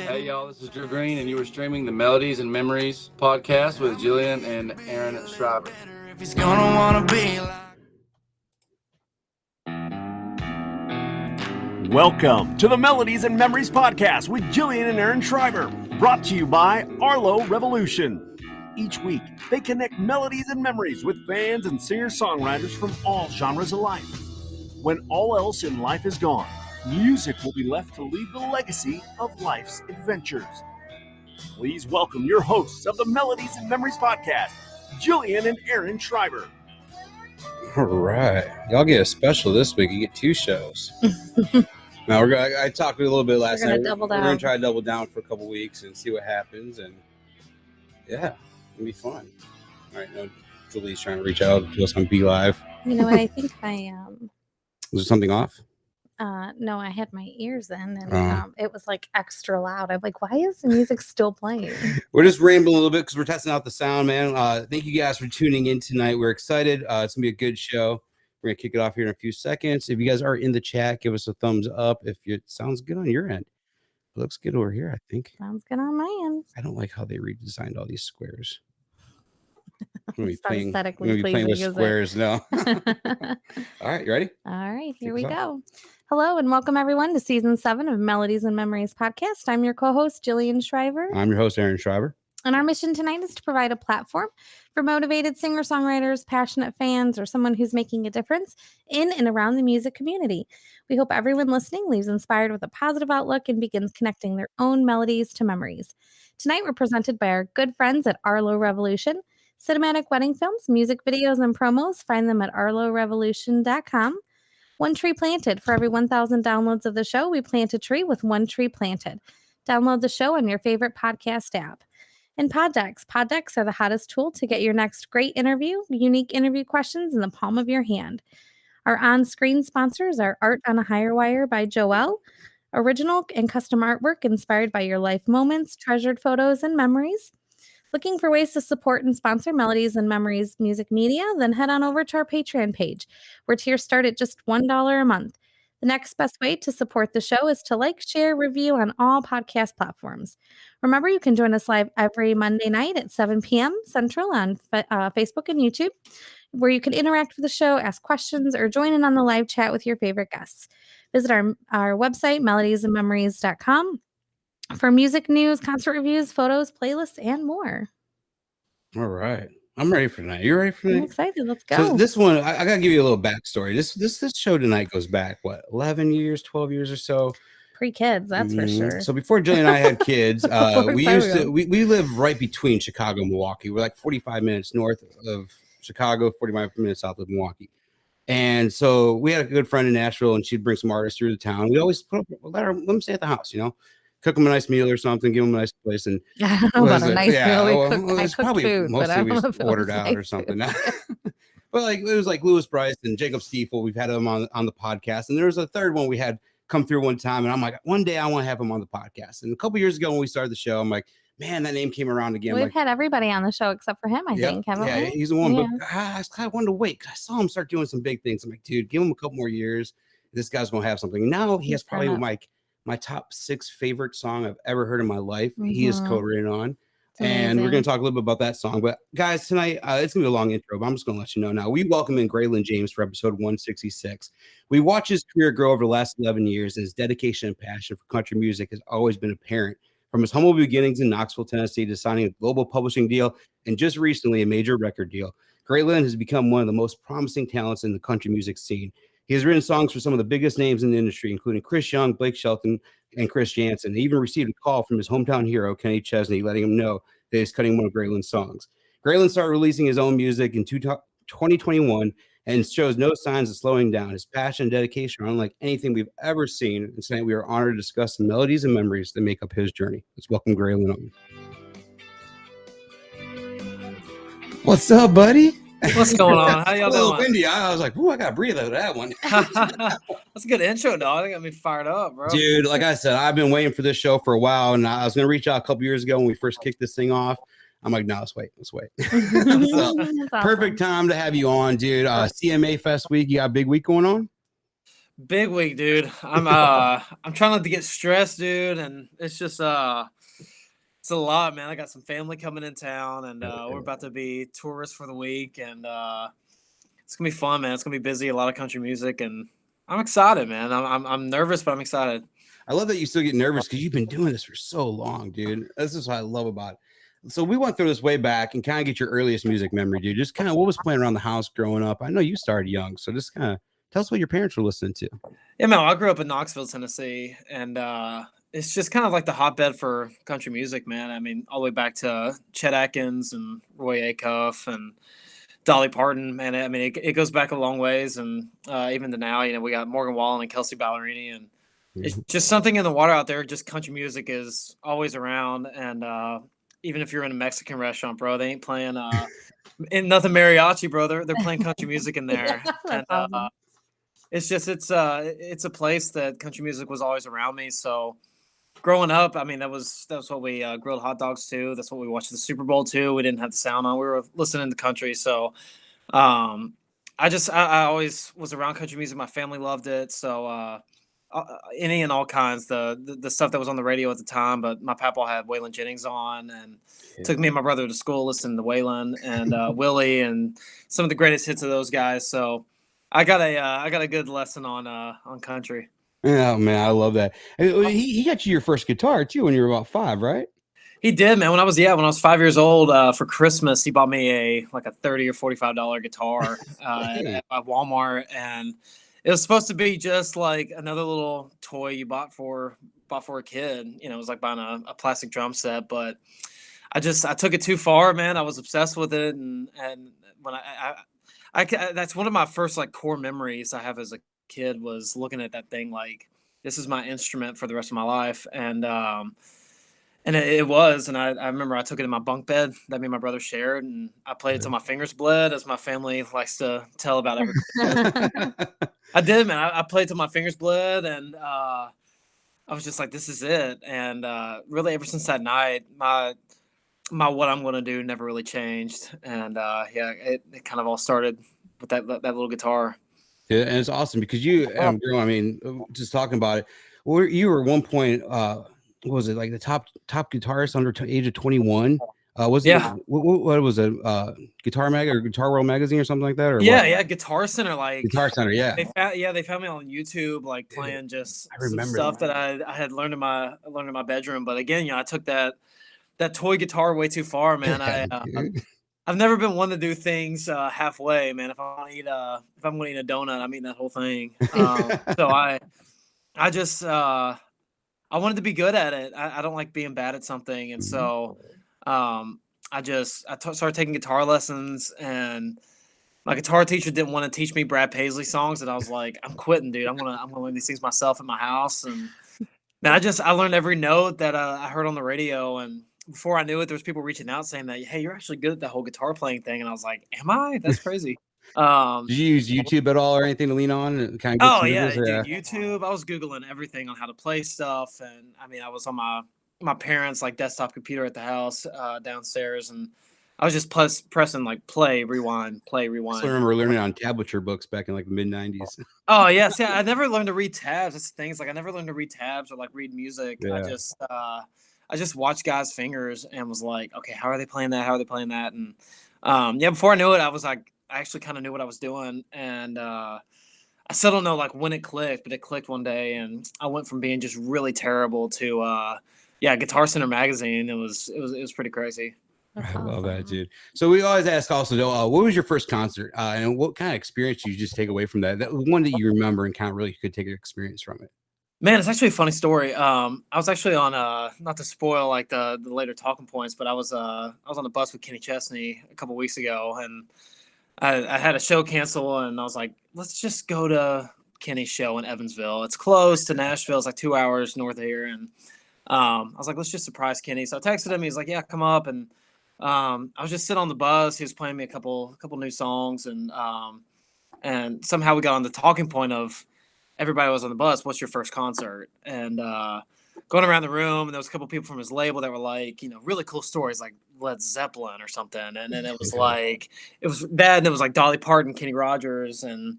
Hey y'all, this is Drew Green, and you were streaming the Melodies and Memories podcast with Jillian and Aaron Schreiber. Welcome to the Melodies and Memories podcast with Jillian and Aaron Schreiber, brought to you by Arlo Revolution. Each week, they connect melodies and memories with fans and singer-songwriters from all genres of life. When all else in life is gone, music will be left to leave the legacy of life's adventures. Please welcome your hosts of the Melodies and Memories podcast, Jillian and Aaron Schreiber. All right. Y'all get a special this week. You get two shows. Now, I talked a little bit last night. We're going to try to double down for a couple weeks and see what happens. And yeah, it'll be fun. All right. No, Julie's trying to reach out to us on Be Live. You know what? I think my Was there something off? No, I had my ears in, and it was like extra loud. I'm like, why is the music still playing? We're just rambling a little bit because we're testing out the sound, man. Thank you guys for tuning in tonight. We're excited. It's gonna be a good show. We're gonna kick it off here in a few seconds. If you guys are in the chat, give us a thumbs up. If it sounds good on your end, it looks good over here. I think Sounds good on my end. I don't like how they redesigned all these squares. I'm It's gonna be aesthetically playing with pleasing, squares now. All right, you ready? All right, here Kick we us off. go. Hello and welcome everyone to season 7 of Melodies and Memories podcast. I'm your co-host Jillian Schreiber, I'm your host, Aaron Schreiber. and our mission tonight is to provide a platform for motivated singer-songwriters, passionate fans, or someone who's making a difference in and around the music community. We hope everyone listening leaves inspired with a positive outlook and begins connecting their own melodies to memories. Tonight we're presented by our good friends at Arlo Revolution. Cinematic wedding films, music videos, and promos. Find them at arlorevolution.com. One tree planted. For every 1,000 downloads of the show, we plant a tree with one tree planted. Download the show on your favorite podcast app. And pod decks. Pod decks are the hottest tool to get your next great interview, unique interview questions in the palm of your hand. Our on-screen sponsors are Art on a Hire Wire by Joelle. Original and custom artwork inspired by your life moments, treasured photos, and memories. Looking for ways to support and sponsor Melodies and Memories music media? Then head on over to our Patreon page, where tiers start at just $1 a month. The next best way to support the show is to like, share, review on all podcast platforms. Remember, you can join us live every Monday night at 7 p.m. Central on Facebook and YouTube, where you can interact with the show, ask questions, or join in on the live chat with your favorite guests. Visit our website, melodiesandmemories.com. for music news, concert reviews, photos, playlists, and more. All right. I'm ready for tonight. You ready for I'm tonight? excited. Let's go. So this one, I got to give you a little backstory. This show tonight goes back, what, 11 years, 12 years or so? Pre-kids, that's for sure. So before Jillian and I had kids, we lived right between Chicago and Milwaukee. We're like 45 minutes north of Chicago, 45 minutes south of Milwaukee. And so we had a good friend in Nashville, and she'd bring some artists through the town. We always let them stay at the house, cook them a nice meal or something, give them a nice place. And I don't know about a nice meal. It's probably food, mostly we just ordered out or something. But like it was like Louis Bryce and Jacob Stiefel. We've had them on the podcast, and there was a third one we had come through one time, and I'm like, one day I want to have him on the podcast. And a couple years ago when we started the show, I'm like, man, that name came around again. We've had everybody on the show except for him, I think, haven't we? Yeah, he's the one. Yeah. But I kind of wanted to wait. I saw him start doing some big things. I'm like, dude, give him a couple more years. This guy's gonna have something. Now he has probably my top 6 favorite song I've ever heard in my life. He is co-written on. And we're going to talk a little bit about that song. But guys, tonight, it's going to be a long intro, but I'm just going to let you know now. We welcome in Greylan James for episode 166. We watched his career grow over the last 11 years, and his dedication and passion for country music has always been apparent. From his humble beginnings in Knoxville, Tennessee, to signing a global publishing deal, and just recently a major record deal, Greylan has become one of the most promising talents in the country music scene. He has written songs for some of the biggest names in the industry, including Chris Young, Blake Shelton, and Chris Janson. He even received a call from his hometown hero, Kenny Chesney, letting him know that he's cutting one of Greylan's songs. Greylan started releasing his own music in 2021 and shows no signs of slowing down. His passion and dedication are unlike anything we've ever seen. And tonight we are honored to discuss the melodies and memories that make up his journey. Let's welcome Greylan on. What's up, buddy? What's going on? How y'all doing? Windy. I was like, "Ooh, I gotta breathe out of that one." That's a good intro, dog. It got me fired up, bro. Dude, like I said, I've been waiting for this show for a while, and I was gonna reach out a couple years ago when we first kicked this thing off. I'm like, no, let's wait. So, Awesome. perfect time to have you on, dude. CMA Fest week. You got a big week going on? Big week, dude. I'm trying not to get stressed, dude, and it's just it's a lot, man. I got some family coming in town, and we're about to be tourists for the week, and it's gonna be fun, man. It's gonna be busy, a lot of country music, and I'm excited, man. I'm nervous, but I'm excited. I love that you still get nervous because you've been doing this for so long, dude. This is what I love about it. So we went through this way back and kind of get your earliest music memory, dude. Just kind of what was playing around the house growing up. I know you started young, so just kind of tell us what your parents were listening to. Yeah, man. I grew up in Knoxville, Tennessee, and it's just kind of like the hotbed for country music, man. I mean, all the way back to Chet Atkins and Roy Acuff and Dolly Parton, man. I mean, it goes back a long ways, and even to now, you know, we got Morgan Wallen and Kelsey Ballerini, and it's just something in the water out there. Just country music is always around, and even if you're in a Mexican restaurant, bro, they ain't playing in nothing mariachi, bro. They're playing country music in there, and it's a place that country music was always around me. So growing up, I mean, that was what we grilled hot dogs to. That's what we watched the Super Bowl to. We didn't have the sound on. We were listening to country. So I always was around country music. My family loved it. So any and all kinds, the stuff that was on the radio at the time. But my papa had Waylon Jennings on, and took me and my brother to school listening to Waylon and Willie and some of the greatest hits of those guys. So I got a good lesson on country. Yeah, man, I love that. He got you your first guitar too when you were about 5, right? He did, man. When I was 5 years old, for Christmas, he bought me a $30 or $45 guitar at Walmart, and it was supposed to be just like another little toy you bought for a kid. You know, it was like buying a plastic drum set, but I took it too far, man. I was obsessed with it, and when I that's one of my first like core memories I have as a kid was looking at that thing like this is my instrument for the rest of my life, and it was, and I remember I took it in my bunk bed that me and my brother shared, and I played it till my fingers bled, as my family likes to tell about every. I did, man. I played till my fingers bled, and I was just like, this is it. And really, ever since that night, my what I'm going to do never really changed. And it kind of all started with that little guitar. Yeah, and it's awesome because I mean, just talking about it, you were at one point, what was it, like the top guitarist under age of 21? Was it? Yeah. What was it? Guitar Mag or Guitar World magazine or something like that? Or yeah, what? yeah, Guitar Center, like Guitar Center, yeah. They found me on YouTube, like playing just some stuff that I had learned in my bedroom. But again, you know, I took that toy guitar way too far, man. I've never been one to do things halfway, man. If I'm gonna eat a donut, I'm eating that whole thing. So I just I wanted to be good at it. I don't like being bad at something, and so I started taking guitar lessons, and my guitar teacher didn't want to teach me Brad Paisley songs, and I was like, I'm quitting, dude. I'm gonna learn these things myself at my house. And man, I learned every note that I heard on the radio, and before I knew it, there was people reaching out saying that, hey, you're actually good at that whole guitar playing thing. And I was like, am I? That's crazy. Did you use YouTube at all or anything to lean on? And kind of dude, YouTube. I was Googling everything on how to play stuff. And I mean, I was on my parents' like desktop computer at the house downstairs, and I was just pressing like play, rewind, play, rewind. I remember learning on tablature books back in like the mid-90s. Oh, yes. Yeah. I never learned to read tabs. It's things like I never learned to read tabs or like read music. Yeah. I just watched guys' fingers and was like, okay, how are they playing that? How are they playing that? And before I knew it, I was like, I actually kind of knew what I was doing. And I still don't know like when it clicked, but it clicked one day, and I went from being just really terrible to Guitar Center magazine. It was pretty crazy. I love that, dude. So we always ask also, what was your first concert, and what kind of experience did you just take away from that? That one that you remember and kind of really could take an experience from it. Man, it's actually a funny story. I was actually on not to spoil like the later talking points, but I was on the bus with Kenny Chesney a couple weeks ago, and I had a show cancel, and I was like, let's just go to Kenny's show in Evansville. It's close to Nashville. It's like 2 hours north of here, and I was like, let's just surprise Kenny. So I texted him. He's like, yeah, come up. And I was just sitting on the bus. He was playing me a couple new songs, and somehow we got on the talking point of everybody was on the bus. What's your first concert? And going around the room, and there was a couple people from his label that were like, you know, really cool stories, like Led Zeppelin or something. And then it was like, it was that, and it was like Dolly Parton, Kenny Rogers, and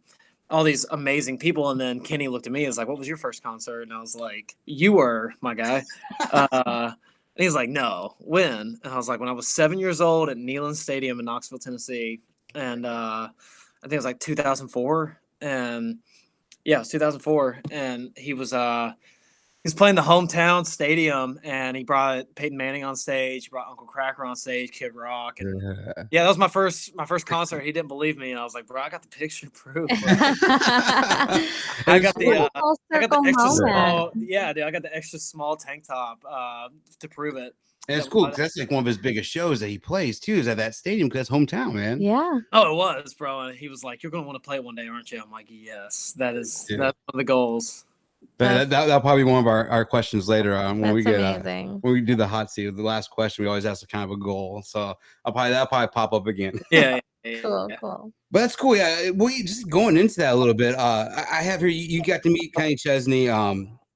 all these amazing people. And then Kenny looked at me and was like, "What was your first concert?" And I was like, "You were, my guy." And he was like, "No, when?" And I was like, "When I was 7 years old at Neyland Stadium in Knoxville, Tennessee." And I think it was like 2004. And yeah, it was 2004. And he was playing the hometown stadium, and he brought Peyton Manning on stage, he brought Uncle Kracker on stage, Kid Rock, and yeah, that was my first concert. He didn't believe me, and I was like, "Bro, I got the picture proof. I got the extra small, yeah, dude, I got the extra small tank top to prove it." And it's cool because that's like one of his biggest shows that he plays too, is at that stadium because that's hometown, man. Yeah. Oh, it was, bro. And he was like, "You're gonna want to play it one day, aren't you?" I'm like, "Yes, that's one of the goals." That'll probably be one of our questions later on when we get amazing. when we do the hot seat. The last question we always ask a kind of a goal, so that'll probably pop up again. Yeah. Cool. But that's cool. Yeah, well, just going into that a little bit. I have here. You got to meet Kenny Chesney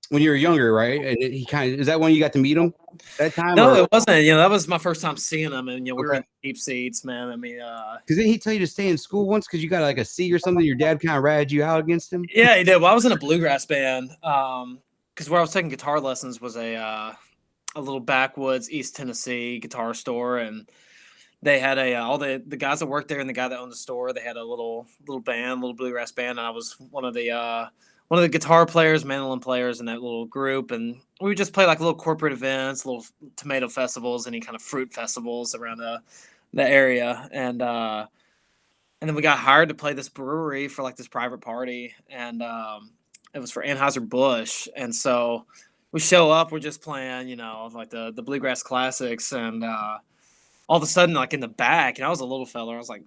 when you were younger, right? And he is that when you got to meet him that time? No, it wasn't. That was my first time seeing him, and we were in deep seats, man. I mean, because didn't he tell you to stay in school once because you got like a C or something? Your dad kind of ratted you out against him. Yeah, he did. Well, I was in a bluegrass band, because where I was taking guitar lessons was a little backwoods East Tennessee guitar store, and they had all the guys that worked there and the guy that owned the store. They had a little band, little bluegrass band, and I was one of the guitar players, mandolin players in that little group, and we would just play like little corporate events, little tomato festivals, any kind of fruit festivals around the area, and then we got hired to play this brewery for like this private party, and it was for Anheuser-Busch, and so we show up, we're just playing, like the bluegrass classics, and all of a sudden, like in the back, and I was a little fella, I was like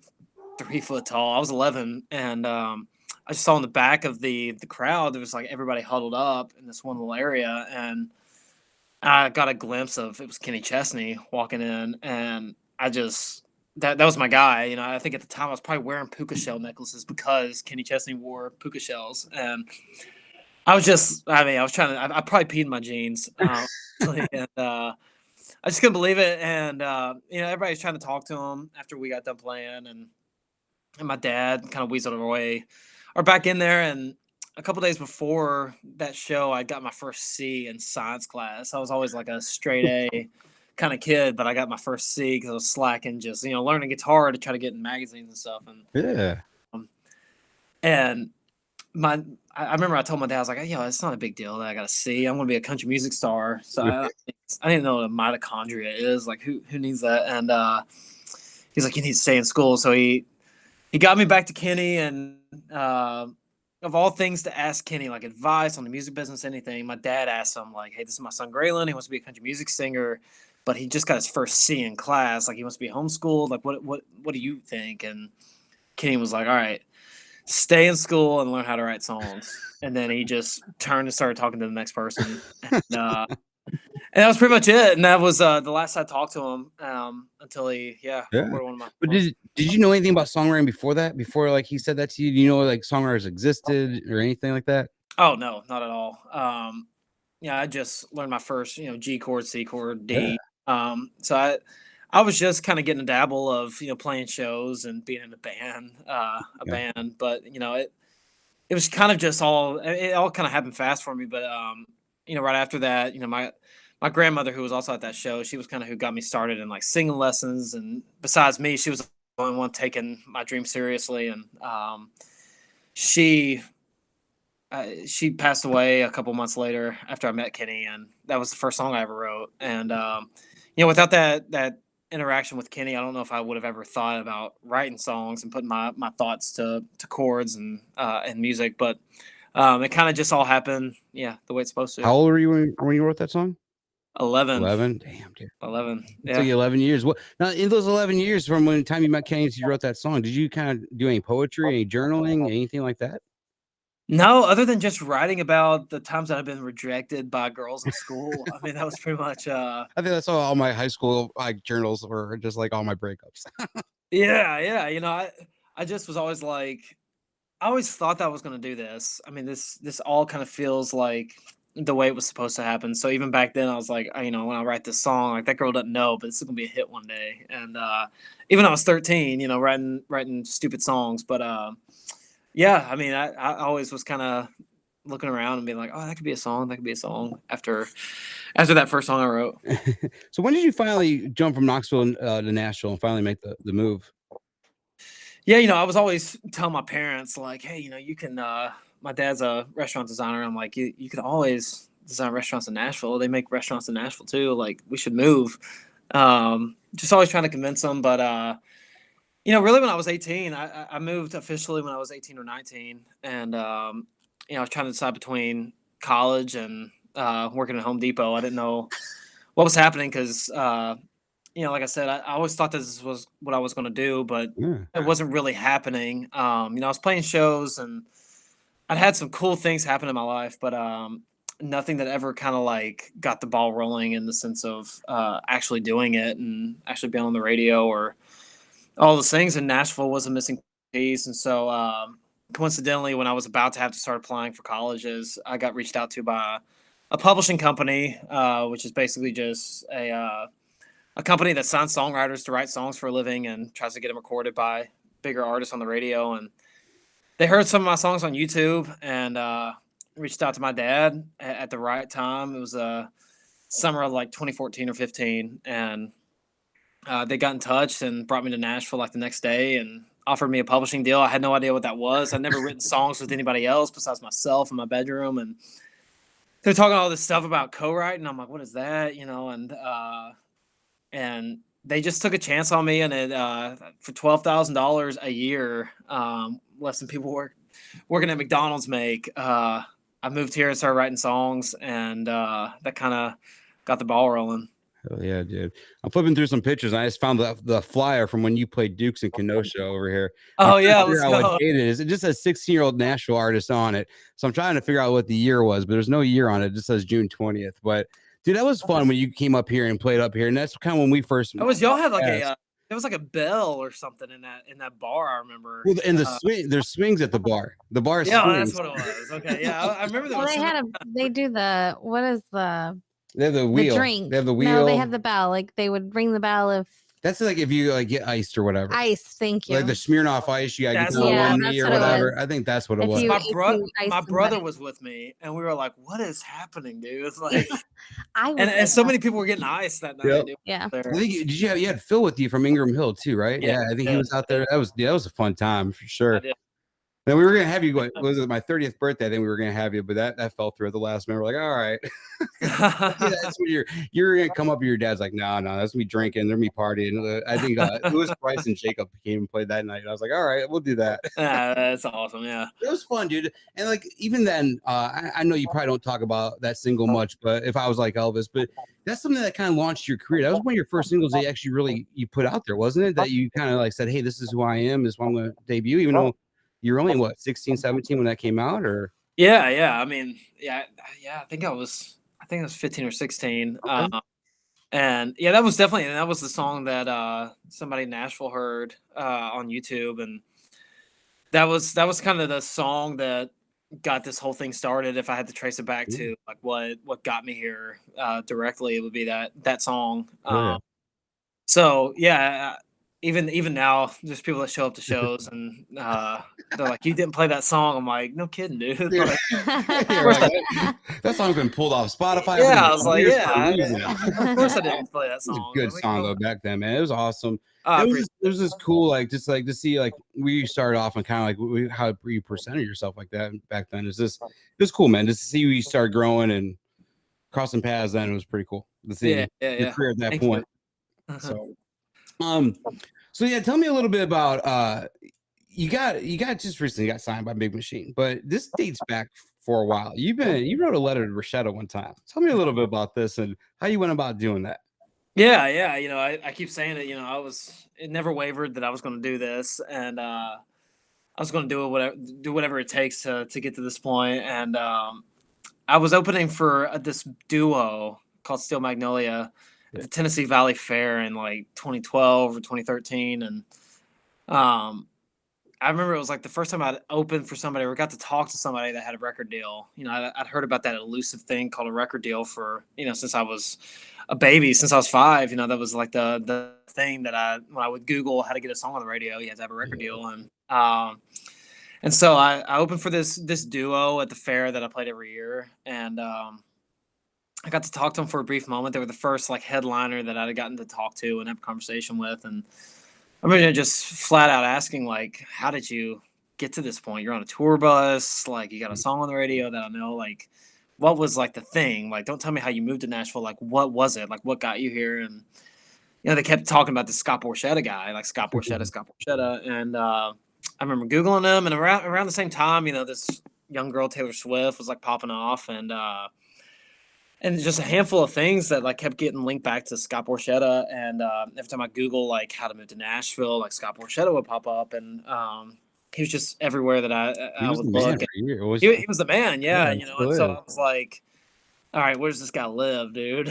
3 foot tall, I was 11, and I just saw in the back of the crowd, there was like everybody huddled up in this one little area, and I got a glimpse of, it was Kenny Chesney walking in, and I just, that was my guy. I think at the time I was probably wearing puka shell necklaces because Kenny Chesney wore puka shells, and I was trying to, I probably peed in my jeans, and I just couldn't believe it, and everybody's trying to talk to him after we got done playing, and my dad kind of weaseled our way or back in there, and a couple days before that show, I got my first C in science class. I was always like a straight A kind of kid, but I got my first C because I was slacking, just learning guitar to try to get in magazines and stuff. And and I remember I told my dad, I was like, it's not a big deal that I got a C. I'm gonna be a country music star. So I didn't know what a mitochondria is. Like who needs that? And he's like, you need to stay in school. So he got me back to Kenny, and of all things to ask Kenny, like advice on the music business, anything, my dad asked him, like, "Hey, this is my son Greylan. He wants to be a country music singer, but he just got his first C in class. Like, he wants to be homeschooled. Like, what do you think?" And Kenny was like, "All right, stay in school and learn how to write songs." And then he just turned and started talking to the next person. And that was pretty much it. And that was the last I talked to him until he, recorded one of my. But did you know anything about songwriting before that? Before like he said that to you? Do you know like songwriters existed or anything like that? Oh no, not at all. I just learned my first, G chord, C chord, D. So I was just kind of getting a dabble of playing shows and being in a band, band. But it was kind of just it all kind of happened fast for me. But right after that, my grandmother, who was also at that show, she was kind of who got me started in like singing lessons. And besides me, she was the only one taking my dream seriously. And she passed away a couple months later after I met Kenny, and that was the first song I ever wrote. And without that interaction with Kenny, I don't know if I would have ever thought about writing songs and putting my thoughts to chords and music. But it kind of just all happened, the way it's supposed to. How old were you when you wrote that song? 11. 11. Damn, dude. 11. It took you 11 years. What now? In those 11 years from when time you met Kenny, you wrote that song. Did you kind of do any poetry, any journaling, anything like that? No, other than just writing about the times that I've been rejected by girls in school. I mean, that was pretty much. I think that's all my high school journals were, just like all my breakups. Yeah. I just was always like, I always thought that I was going to do this. I mean, this all kind of feels like the way it was supposed to happen. So even back then, I was like, when I write this song, like that girl doesn't know, but it's going to be a hit one day. And even when I was 13, writing stupid songs, but. Yeah, I mean, I always was kind of looking around and being like, oh, that could be a song. That could be a song after that first song I wrote. So when did you finally jump from Knoxville to Nashville and finally make the move? Yeah, I was always telling my parents like, hey, you can. My dad's a restaurant designer. I'm like, you could always design restaurants in Nashville. They make restaurants in Nashville too. Like, we should move. Just always trying to convince them, but really when I was 18, I moved officially when I was 18 or 19, and I was trying to decide between college and working at Home Depot. I didn't know what was happening because like I said, I always thought this was what I was going to do, but it wasn't really happening. I was playing shows and I'd had some cool things happen in my life, but nothing that ever kind of like got the ball rolling in the sense of actually doing it and actually being on the radio or all those things. In Nashville was a missing piece. And so coincidentally, when I was about to have to start applying for colleges, I got reached out to by a publishing company, which is basically just a company that signs songwriters to write songs for a living and tries to get them recorded by bigger artists on the radio. And they heard some of my songs on YouTube and reached out to my dad at the right time. It was summer of like 2014 or 15. And they got in touch and brought me to Nashville like the next day and offered me a publishing deal. I had no idea what that was. I'd never written songs with anybody else besides myself in my bedroom. And they're talking all this stuff about co-writing. I'm like, what is that? And they just took a chance on me, and it for $12,000 a year, less than people working at McDonald's make. I moved here and started writing songs, and that kind of got the ball rolling. Hell yeah, dude! I'm flipping through some pictures, and I just found the flyer from when you played Dukes in Kenosha over here. Oh yeah, let's go. What date it is? It just says 16-year-old Nashville artist on it, so I'm trying to figure out what the year was, but there's no year on it. It just says June 20th. But dude, that was fun when you came up here and played up here, and that's kind of when we first. Y'all had like there was like a bell or something in that bar. I remember. Well, and there's swings at the bar. The bar. Yeah, swings. that's what it was. Okay, yeah, I remember that. Well, they do the what is the. They have the wheel. The drink. They have the wheel. No, they have the bell. Like they would ring the bell if. That's like if you like get iced or whatever. Ice, thank you. Like the Smirnoff Ice, you gotta get on me or whatever. I think that's what it was. My brother was with me, and we were like, "What is happening, dude?" It's like, and so many people were getting iced that night. Yep. Yeah. I think you had Phil with you from Ingram Hill too, right? Yeah, I think he was out there. That was a fun time for sure. Then we were gonna have you go. Was it my 30th birthday? I think we were gonna have you, but that fell through at the last minute. We're like, all right. That's when you're gonna come up. Your dad's like, no, that's me drinking. They're me partying. I think Lewis Price and Jacob came and played that night. And I was like, all right, we'll do that. That's awesome. Yeah, it was fun, dude. And like even then, I know you probably don't talk about that single much, but if I was like Elvis, but that's something that kind of launched your career. That was one of your first singles that you actually you put out there, wasn't it? That you kind of like said, hey, this is who I am. This is what I'm going to debut, even though. You're only what 16, 17 when that came out, or yeah. I mean, I think I was 15 or 16, and yeah, that was the song that somebody in Nashville heard on YouTube, and that was kind of the song that got this whole thing started. If I had to trace it back to like what got me here directly, it would be that song. So yeah. Even now, there's people that show up to shows and they're like, "You didn't play that song." I'm like, "No kidding, dude." Like, that song's been pulled off Spotify. Yeah, I was like, of course I didn't play that song. It was a good song though back then, man. It was awesome. It was just cool, like just like to see like we started off and kind of like how you presented yourself like that back then. It was cool, man. Just to see you start growing and crossing paths. Then it was pretty cool to see your career at that point. So yeah, tell me a little bit about you got just recently got signed by Big Machine, but this dates back for a while. You wrote a letter to Rashetta one time. Tell me a little bit about this and how you went about doing that. Yeah. I keep saying it. It never wavered that I was going to do this, and I was going to do whatever it takes to get to this point. And I was opening for this duo called Steel Magnolia at the Tennessee Valley Fair in like 2012 or 2013, and I remember it was like the first time I'd opened for somebody or got to talk to somebody that had a record deal. I'd heard about that elusive thing called a record deal for since I was a baby, since I was 5. That was like the thing that when I would Google how to get a song on the radio, you had to have a record deal, and And so I opened for this duo at the fair that I played every year, and I got to talk to them for a brief moment. They were the first like headliner that I'd gotten to talk to and have a conversation with, and I mean, just flat out asking like, how did you get to this point? You're on a tour bus, like you got a song on the radio that I know, like what was like the thing? Like, don't tell me how you moved to Nashville. Like, what was it? Like, what got you here? And they kept talking about the Scott Borchetta guy, like Scott Borchetta, and I remember Googling him, and around the same time, this young girl Taylor Swift was like popping off, and just a handful of things that like kept getting linked back to Scott Borchetta, and every time I Google like how to move to Nashville, like Scott Borchetta would pop up, and he was just everywhere that I would look. He was the man, yeah, and so I was like, all right, where's this guy live, dude?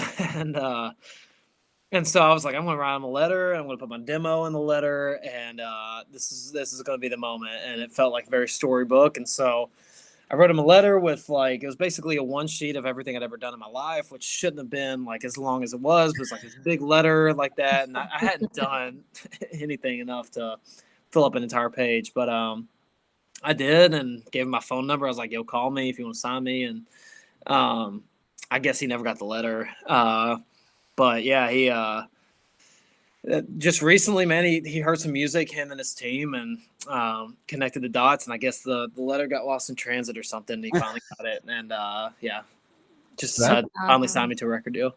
And so I was like, I'm gonna write him a letter. I'm gonna put my demo in the letter, and this is gonna be the moment. And it felt like a very storybook. And so I wrote him a letter with like, it was basically a one sheet of everything I'd ever done in my life, which shouldn't have been like as long as it was. But it's like this big letter like that, and I hadn't done anything enough to fill up an entire page, but I did, and gave him my phone number. I was like, yo, call me if you want to sign me. And I guess he never got the letter. But yeah, he just recently, man, he heard some music, him and his team, and connected the dots. And I guess the letter got lost in transit or something. And he finally got it, and yeah, just finally signed me to a record deal.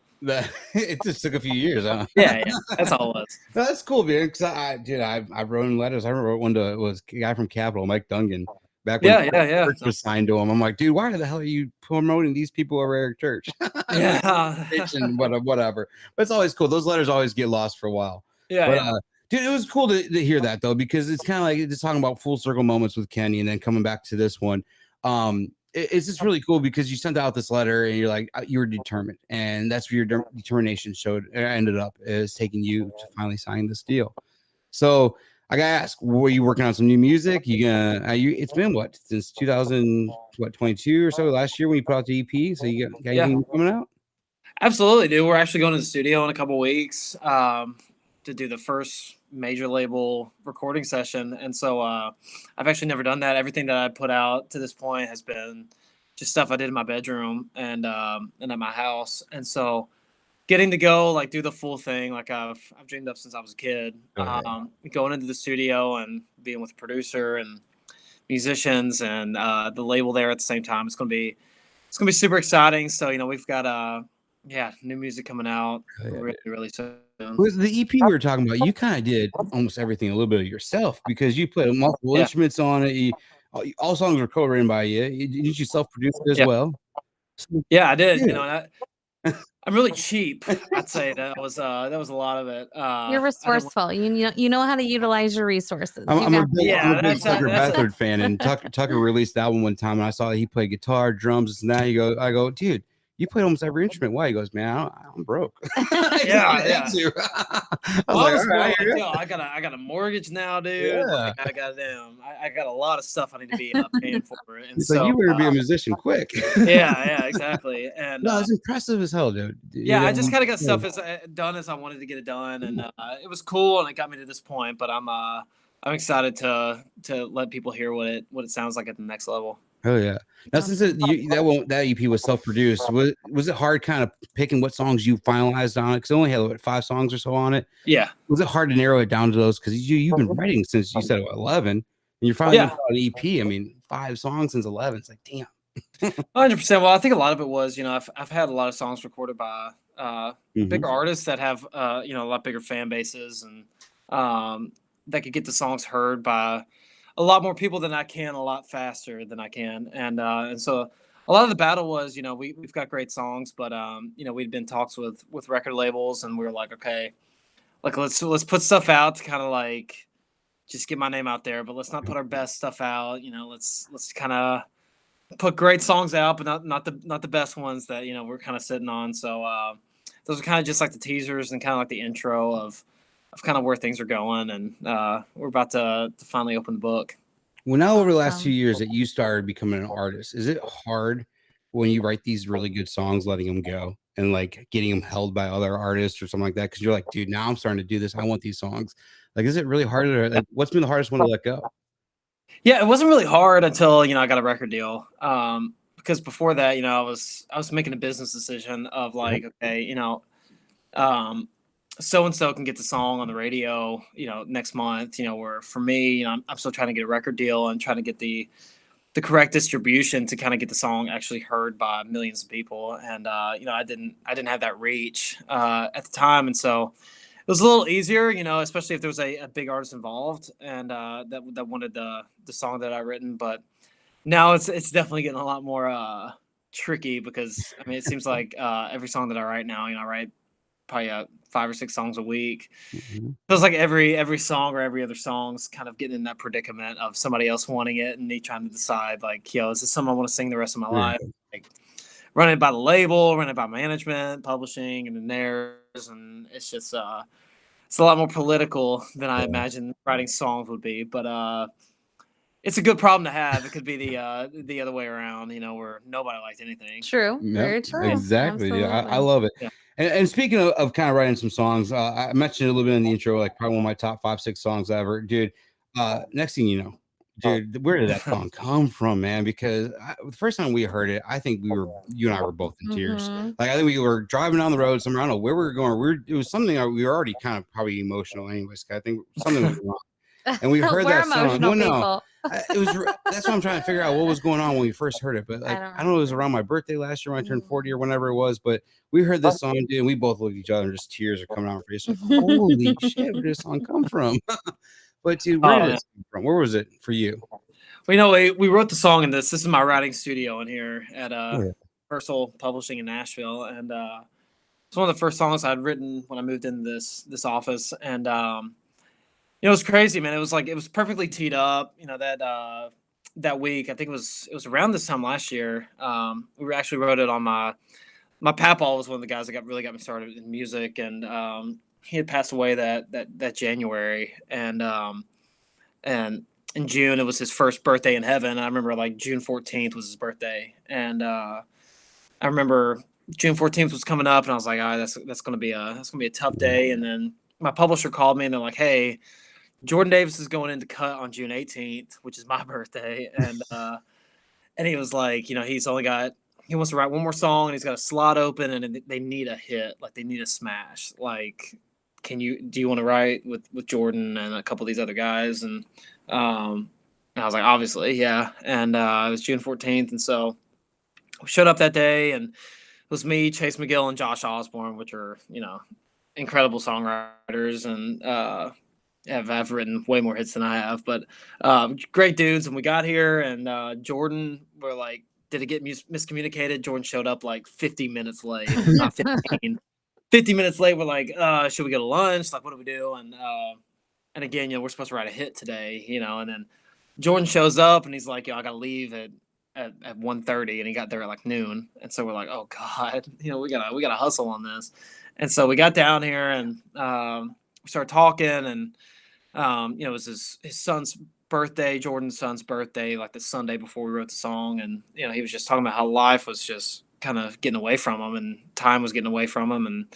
It just took a few years, huh? Yeah, that's all it was. That's cool, man. Because I wrote in letters. I wrote one to was a guy from Capitol, Mike Dungan. Back when Church was signed to him, I'm like, dude, why the hell are you promoting these people over Eric Church? Yeah, whatever. But it's always cool. Those letters always get lost for a while. Yeah, dude, it was cool to hear that though, because it's kind of like just talking about full circle moments with Kenny, and then coming back to this one. It's just really cool because you sent out this letter and you're like, you were determined, and that's where your determination ended up is taking you to finally sign this deal. So I gotta ask, were you working on some new music? It's been what, since 2022 or so, last year when you put out the EP? So you got anything coming out? Absolutely, dude. We're actually going to the studio in a couple weeks to do the first major label recording session. And so I've actually never done that. Everything that I put out to this point has been just stuff I did in my bedroom and at my house. And so getting to go like do the full thing, like I've dreamed of since I was a kid. Going into the studio and being with the producer and musicians and the label there at the same time, it's gonna be super exciting. So we've got new music coming out really soon. With the EP we were talking about, you kind of did almost everything a little bit of yourself because you played multiple instruments on it. All songs were co-written by you. Did you self-produce it as well? Yeah, I did. I'm really cheap. I'd say that was a lot of it. You're resourceful. You know how to utilize your resources. I'm a big Tucker Bethard fan, and Tucker released the album one time, and I saw that he played guitar, drums, this and that. I go, dude, you played almost every instrument. Why? He goes, man, I'm broke. Yeah. I I got a mortgage now, dude. Yeah. Like, I got a lot of stuff I need to be paying for. And so you better be a musician quick. yeah, exactly. And no, it's impressive as hell, dude. I just kind of got stuff done as I wanted to get it done, and it was cool, and it got me to this point. But I'm excited to let people hear what it sounds like at the next level. Oh yeah. Now since that EP was self-produced, was it hard kind of picking what songs you finalized on it? Because it only had 5 songs or so on it. Yeah. Was it hard to narrow it down to those? Because you've been writing since you said 11, and you're finally on an EP. I mean, 5 songs since 11. It's like, damn. 100%. Well, I think a lot of it was, I've had a lot of songs recorded by bigger artists that have a lot bigger fan bases, and that could get the songs heard by a lot more people than I can, a lot faster than I can. And so a lot of the battle was, we've got great songs, but we'd been in talks with record labels, and we were like, okay, like let's put stuff out to kind of like just get my name out there, but let's not put our best stuff out. Let's kind of put great songs out, but not the best ones that we're kind of sitting on. So those are kind of just like the teasers and kind of like the intro of kind of where things are going, and we're about to finally open the book. Well, now over the last 2 years that you started becoming an artist, is it hard when you write these really good songs, letting them go and like getting them held by other artists or something like that? Because you're like, dude, now I'm starting to do this. I want these songs. Like, is it really hard? Like, what's been the hardest one to let go? Yeah, it wasn't really hard until, I got a record deal. Because before that, I was making a business decision of like, okay, um, so and so can get the song on the radio, next month. Where for me, I'm still trying to get a record deal and trying to get the correct distribution to kind of get the song actually heard by millions of people. And I didn't have that reach at the time, and so it was a little easier, especially if there was a big artist involved and that wanted the song that I written. But now it's definitely getting a lot more tricky because I mean it seems like every song that I write now, I write probably 5 or 6 songs a week. Mhm. Feels like every song or every other song's kind of getting in that predicament of somebody else wanting it and me trying to decide like, is this something I want to sing the rest of my Right. life? Like run it by the label, run it by management, publishing, and then theirs, and it's just it's a lot more political than I imagined writing songs would be. But it's a good problem to have. It could be the other way around, where nobody liked anything. True. Very Yep, true. exactly. Yeah, I Absolutely. love it. Yeah. And speaking of kind of writing some songs, I mentioned a little bit in the intro, like probably one of my top 5-6 songs ever, dude. Next thing you know, dude, where did that song come from, man? Because the first time we heard it, I think you and I were both in tears. Mhm. Like I think we were driving down the road somewhere. I don't know where we were going. It was something we were already kind of probably emotional, anyways. 'Cause I think something was wrong. And we heard We're that song. emotional Well, no, people. that's what I'm trying to figure out what was going on when we first heard it. But like, don't I don't know, it was around my birthday last year when I turned 40 or whenever it was. But we heard this song, dude, and we both looked at each other and just tears are coming out of our face. Like, holy shit, where did this song come from? But dude, where Oh, did it come from? Where was it for you? Well, we wrote the song in this. This is my writing studio in here at Yeah. Universal Publishing in Nashville, and it's one of the first songs I'd written when I moved into this office. And it was crazy, man. It was perfectly teed up. That week, I think it was around this time last year. We actually wrote it on my papaw was one of the guys that really got me started in music, and he had passed away that January, and in June it was his first birthday in heaven. I remember like June 14th was his birthday, and I remember June 14th was coming up, and I was like, all right, that's gonna be a tough day. And then my publisher called me, and they're like, hey, Jordan Davis is going into cut on June 18th, which is my birthday, and he was like, he wants to write one more song, and he's got a slot open, and they need a hit, like they need a smash. Like, do you want to write with Jordan and a couple of these other guys? And I was like, obviously, yeah. And it was June 14th, and so we showed up that day, and it was me, Chase McGill, and Josh Osborne, which are incredible songwriters, and I've written way more hits than I have, but great dudes. And we got here, and Jordan, we're like, did it get miscommunicated? Jordan showed up like 50 minutes late, not 15. 50 minutes late, we're like, should we go to lunch? Like, what do we do? And again, we're supposed to write a hit today, and then Jordan shows up and he's like, I gotta leave at 1:30, and he got there at like noon. And so we're like, oh God, we gotta hustle on this. And so we got down here, and we started talking, and it was his son's birthday, Jordan's son's birthday, like the Sunday before we wrote the song. And he was just talking about how life was just kind of getting away from him, and time was getting away from him. And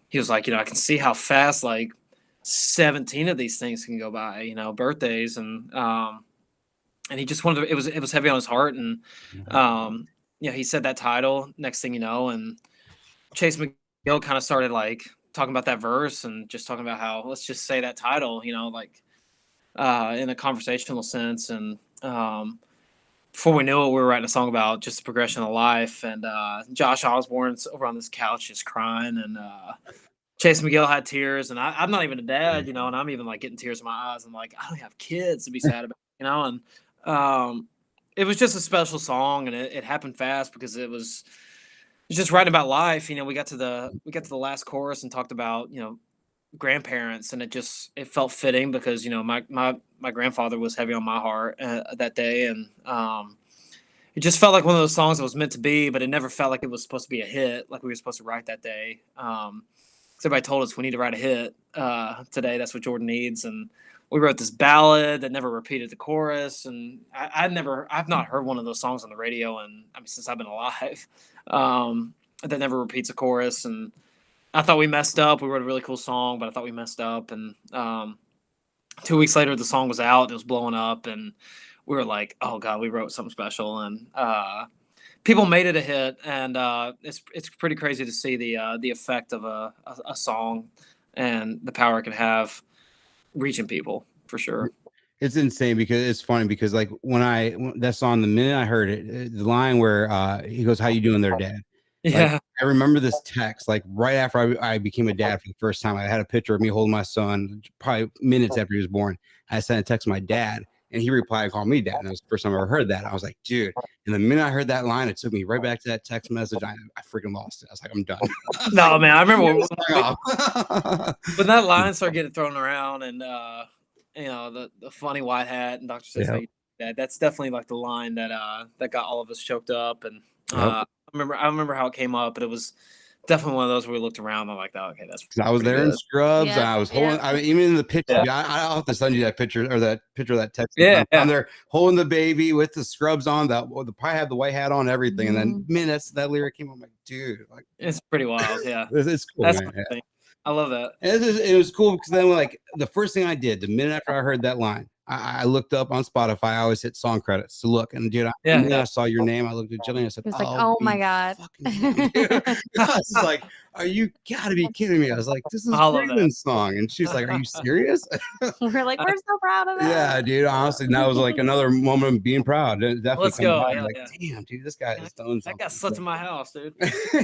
he was like, I can see how fast like 17 of these things can go by, birthdays. And he just wanted to, it was heavy on his heart. And he said that title, Next Thing You Know, and Chase McGill kind of started like talking about that verse and just talking about how, let's just say that title, like in a conversational sense. And before we knew it, we were writing a song about just the progression of life. And Josh Osborne's over on this couch just crying, and Chase McGill had tears. And I'm not even a dad, and I'm even like getting tears in my eyes. I'm like, I don't have kids to be sad about, and it was just a special song, and it happened fast because it was just writing about life. We got to the last chorus and talked about grandparents, and it felt fitting because my grandfather was heavy on my heart that day. And it just felt like one of those songs that was meant to be, but it never felt like it was supposed to be a hit, like we were supposed to write that day. Everybody told us we need to write a hit today. That's what Jordan needs. And we wrote this ballad that never repeated the chorus. And I've not heard one of those songs on the radio, and since I've been alive, that never repeats a chorus. And I thought we messed up. We wrote a really cool song, but I thought we messed up. And 2 weeks later, the song was out. It was blowing up, and we were like, oh God, we wrote something special, and people made it a hit, and it's pretty crazy to see the effect of a song and the power it can have reaching people for sure. It's insane because it's funny because like when that song, the minute I heard it, the line where he goes, "How you doing there, Dad?" Yeah. Like, I remember this text like right after I became a dad for the first time. I had a picture of me holding my son probably minutes after he was born. I sent a text to my dad, and he replied and called me dad. And that was the first time I ever heard that. I was like, dude. And the minute I heard that line, it took me right back to that text message. I freaking lost it. I was like, I'm done. No, man, I remember when that line started getting thrown around, and the funny white hat and Dr. Says, that's definitely like the line that got all of us choked up. And I remember how it came up, but it was definitely one of those where we looked around and like, oh, okay, that's. I was there good. in scrubs. And I was holding. I mean, even in the picture, I'll have to send you that picture of that text. Yeah, I'm there holding the baby with the scrubs on. That the probably had the white hat on, everything. And then minutes that lyric came on, I'm like, dude, like it's pretty wild. Yeah, it's cool. That's man. Yeah. I love that. And it was cool because then like the first thing I did the minute after I heard that line, I looked up on Spotify. I always hit song credits to look, and dude, I saw your name. I looked at Jillian. I said, "It was like, oh my God!" I was like, "Are you gotta be kidding me?" I was like, "This is Greylan's song," and she's like, "Are you serious?" We're like, "We're so proud of it." Yeah, dude. Honestly, that was like another moment of being proud. Definitely. Let's go. Like, damn, dude, this guy is doing something. That got slept in my house, dude.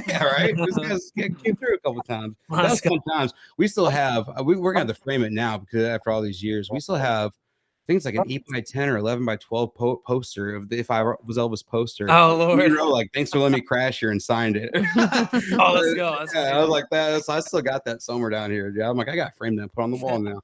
Yeah, right. This guy's came through a couple times. That's sometimes we still have. We're gonna have to frame it now because after all these years, we still have. I think it's like an 8x10 or 11x12 poster of the If I Was Elvis poster. Oh Lord! You know, like thanks for letting me crash here and signed it. Oh, let's go. I was like that. So I still got that somewhere down here. Yeah, I'm like I got to frame that, put on the wall now.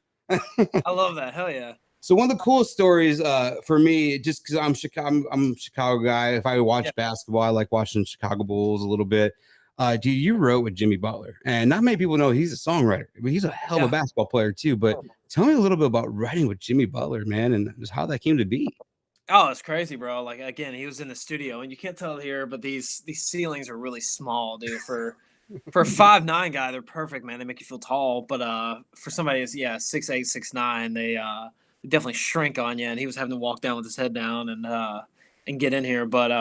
I love that. Hell yeah. So one of the coolest stories for me, just because I'm a Chicago guy. If I watch basketball, I like watching Chicago Bulls a little bit. Dude, you wrote with Jimmy Butler, and not many people know he's a songwriter, but he's a hell of a basketball player too. But tell me a little bit about writing with Jimmy Butler, man, and just how that came to be. Oh, it's crazy, bro. Like again, he was in the studio, and you can't tell here, but these ceilings are really small, dude. For a 5'9" guy, they're perfect, man. They make you feel tall. But for somebody who's 6'8", 6'9", they definitely shrink on you. And he was having to walk down with his head down and get in here. But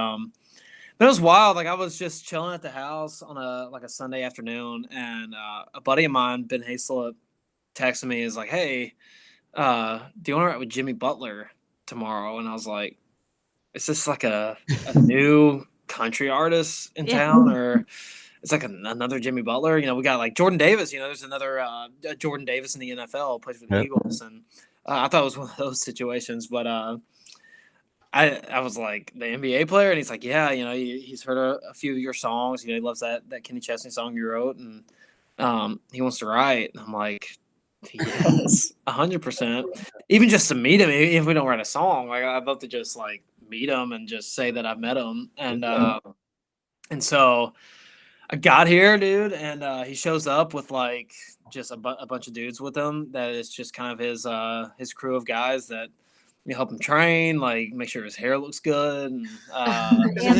it was wild. Like I was just chilling at the house on a Sunday afternoon, and a buddy of mine, Ben Haslip, texted me. Is like, "Hey, do you want to write with Jimmy Butler tomorrow?" And I was like, "Is this like a new country artist in town, or it's like another Jimmy Butler?" You know, we got like Jordan Davis. You know, there's another Jordan Davis in the NFL, plays for the Eagles, and I thought it was one of those situations, but I was like, the NBA player, and he's like, yeah, you know, he's heard a few of your songs. You know, he loves that Kenny Chesney song you wrote, and he wants to write. And I'm like, yes, 100%. Even just to meet him, if we don't write a song, like I'd love to just like meet him and just say that I've met him. And so I got here, dude, and he shows up with like just a bunch of dudes with him. That is just kind of his crew of guys that. You help him train, like make sure his hair looks good. And, he had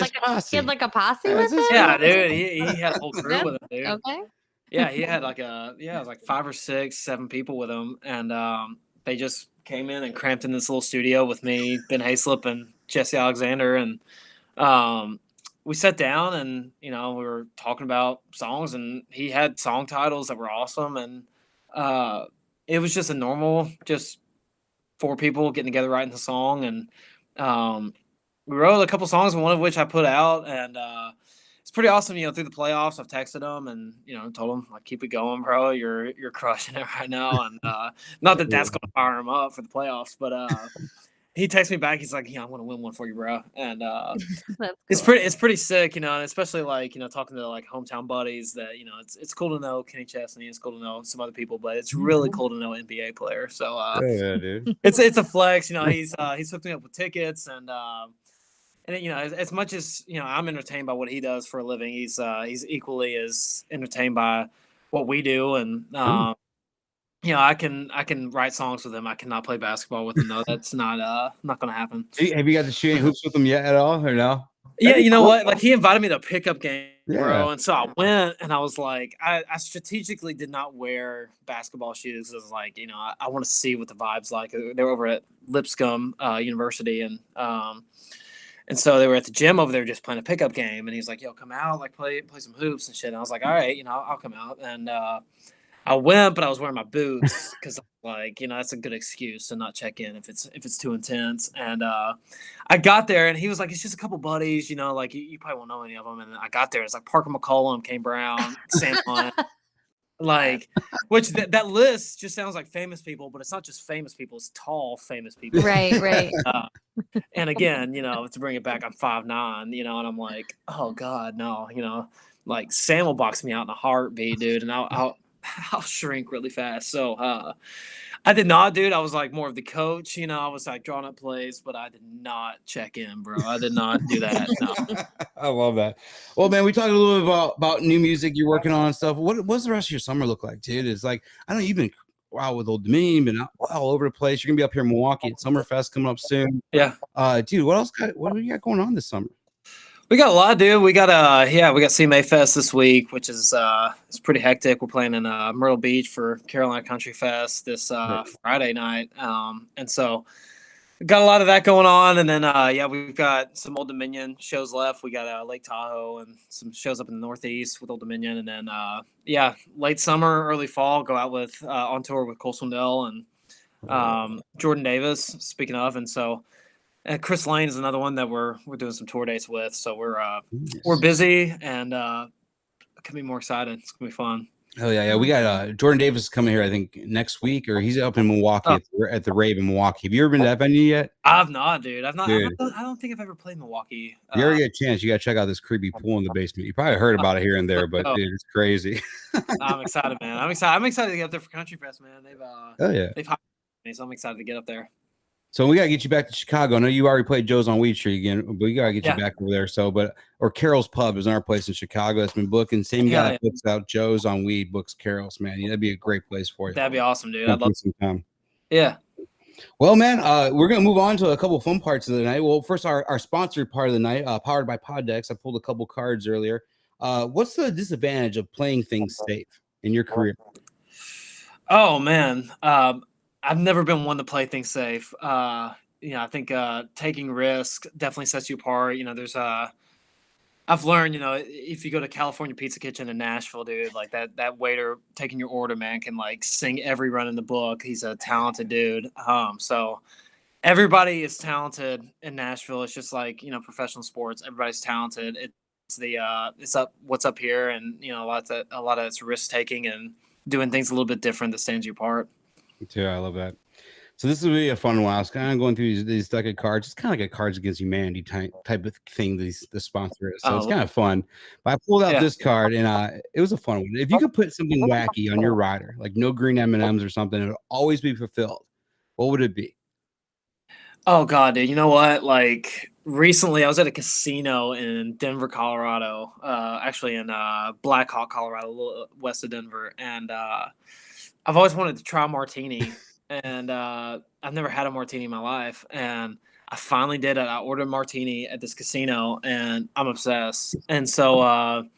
like a posse with him? Yeah, dude. He had a whole crew with him, dude. Okay. Yeah, he had like it was like 5 or 6, 7 people with him, and they just came in and cramped in this little studio with me, Ben Haslip, and Jesse Alexander, and we sat down and we were talking about songs, and he had song titles that were awesome, and it was just a normal 4 people getting together writing the song, and we wrote a couple songs, one of which I put out, and it's pretty awesome. Through the playoffs, I've texted him and told him like, keep it going, bro. You're crushing it right now, and not that that's gonna fire him up for the playoffs, but he texted me back. He's like, I'm gonna win one for you, bro, and cool. It's pretty sick, and especially like talking to like hometown buddies that it's cool to know Kenny Chesney, it's cool to know some other people, but it's really cool to know an NBA player. So yeah, dude, it's a flex. He's hooked me up with tickets, and as much as I'm entertained by what he does for a living, he's equally as entertained by what we do, and I can write songs with him. I cannot play basketball with him though. That's not gonna happen. Have you got to shoot any hoops with him yet at all, or no? Yeah, you know what? Like he invited me to a pickup game bro. And so I went, and I was like, I strategically did not wear basketball shoes. I was like, I want to see what the vibe's like. They were over at Lipscomb University, and so they were at the gym over there just playing a pickup game. And he's like, yo, come out, like play some hoops and shit. And I was like, all right, I'll come out. And I went, but I was wearing my boots because like, that's a good excuse to not check in if it's too intense. And I got there, and he was like, it's just a couple buddies, like you probably won't know any of them. And I got there, it's like Parker McCollum, Kane Brown, Sam Hunt, like, which that list just sounds like famous people, but it's not just famous people; it's tall famous people. Right. And again, to bring it back, I'm 5'9", and I'm like, oh God, no, like Sam will box me out in a heartbeat, dude, and I'll shrink really fast. So I did not, dude. I was like more of the coach, I was like drawing up plays, but I did not check in, bro. I did not do that. No. I love that. Well, man, we talked a little bit about new music you're working on and stuff. What's the rest of your summer look like, dude? It's like, I know you've been with Old Dominion, been all over the place. You're gonna be up here in Milwaukee at Summerfest coming up soon. Yeah. Dude, what do you got going on this summer? We got a lot, dude. We got we got CMA Fest this week, which is it's pretty hectic. We're playing in Myrtle Beach for Carolina Country Fest this Friday night, and so we got a lot of that going on. And then we've got some Old Dominion shows left. We got Lake Tahoe and some shows up in the Northeast with Old Dominion, and then late summer, early fall, go out with on tour with Cole Swindell and Jordan Davis. Speaking of, and so. And Chris Lane is another one that we're doing some tour dates with. So we're busy, and it can be more exciting. It's gonna be fun. Oh yeah. We got Jordan Davis coming here, I think next week, or he's up in Milwaukee at the Rave in Milwaukee. Have you ever been to that venue yet? I've not, dude. I've not. Dude. I don't think I've ever played Milwaukee. If you ever get a chance, you gotta check out this creepy pool in the basement. You probably heard about it here and there, but dude, it's crazy. I'm excited, man. I'm excited to get up there for Country Fest, man. They've hired me, so I'm excited to get up there. So we gotta get you back to Chicago. I know you already played Joe's on Weed Street again, but we gotta get you back over there. So, or Carol's Pub is another place in Chicago that's been booking. Same guy that puts out Joe's on Weed, books Carol's. Man, that'd be a great place for you. That'd be awesome, dude. I'd love some time. Yeah. Well, man, we're gonna move on to a couple of fun parts of the night. Well, first, our sponsored part of the night, powered by Poddex. I pulled a couple cards earlier. What's the disadvantage of playing things safe in your career? Oh man, I've never been one to play things safe. I think taking risk definitely sets you apart. I've learned, if you go to California Pizza Kitchen in Nashville, dude, like that waiter taking your order, man, can like sing every run in the book. He's a talented dude. So everybody is talented in Nashville. It's just like, professional sports. Everybody's talented. It's what's up here, and a lot of it's risk taking and doing things a little bit different that stands you apart. Yeah, I love that. So this will be a fun one. I was kind of going through these deck of cards. It's kind of like a Cards Against Humanity type of thing. The sponsor is, so it's kind of fun. But I pulled out this card, and it was a fun one. If you could put something wacky on your rider, like no green M&Ms or something, it would always be fulfilled. What would it be? Oh God, dude! You know what? Like recently, I was at a casino in Denver, Colorado. Actually in Black Hawk, Colorado, a little west of Denver, and I've always wanted to try a martini. And I've never had a martini in my life, and I finally did it. I ordered a martini at this casino, and I'm obsessed. And so on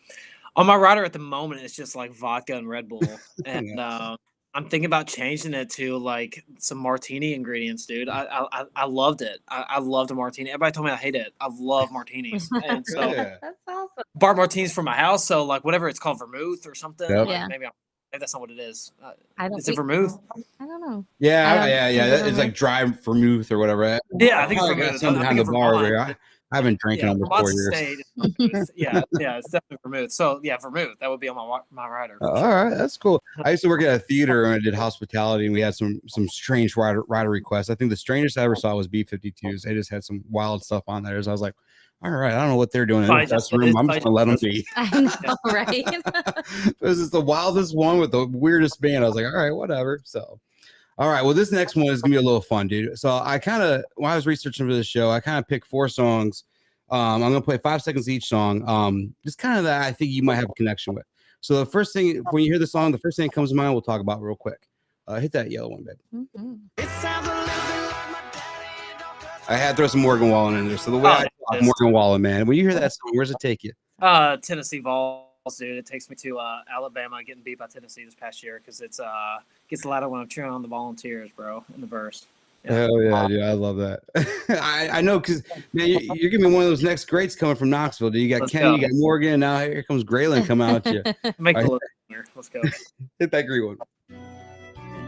my rider at the moment, it's just like vodka and Red Bull, and I'm thinking about changing it to like some martini ingredients, dude. I loved it. I loved a martini. Everybody told me I hate it. I love martinis, and so That's awesome. bar martinis for my house. So like whatever it's called, vermouth or something. Yep. Like, maybe that's not what it is. Is it think vermouth? I don't know. Yeah. It's like dry vermouth or whatever. Yeah, I think it's vermouth. Something behind the bar over here. I haven't drank in over 4 years. Yeah, it's definitely vermouth. So yeah, vermouth. That would be on my rider. All right, that's cool. I used to work at a theater and I did hospitality, and we had some strange rider requests. I think the strangest I ever saw was B-52s. They just had some wild stuff on there. So I was like, all right, I don't know what they're doing in the test room. I'm just gonna let them be. I know, right? This is the wildest one with the weirdest band. I was like, all right, whatever. So, all right. Well, this next one is gonna be a little fun, dude. So when I was researching for this show, I kind of picked 4 songs. I'm gonna play 5 seconds each song. Just kind of that I think you might have a connection with. So the first thing when you hear the song, the first thing that comes to mind, we'll talk about real quick. Hit that yellow one, babe. Mm-hmm. I had to throw some Morgan Wallen in there. So the way I talk Morgan Wallen, man, when you hear that song, where's it take you? Tennessee Vols, dude. It takes me to Alabama getting beat by Tennessee this past year because it's gets louder when I'm cheering on the Volunteers, bro, in the verse. Yeah. Hell yeah, dude. I love that. I know because man, you're giving me one of those next greats coming from Knoxville, dude. You got Let's Kenny, go. you got Morgan, now here comes Greylan coming out at you. Make All the right. look here. Let's go. Hit that green one.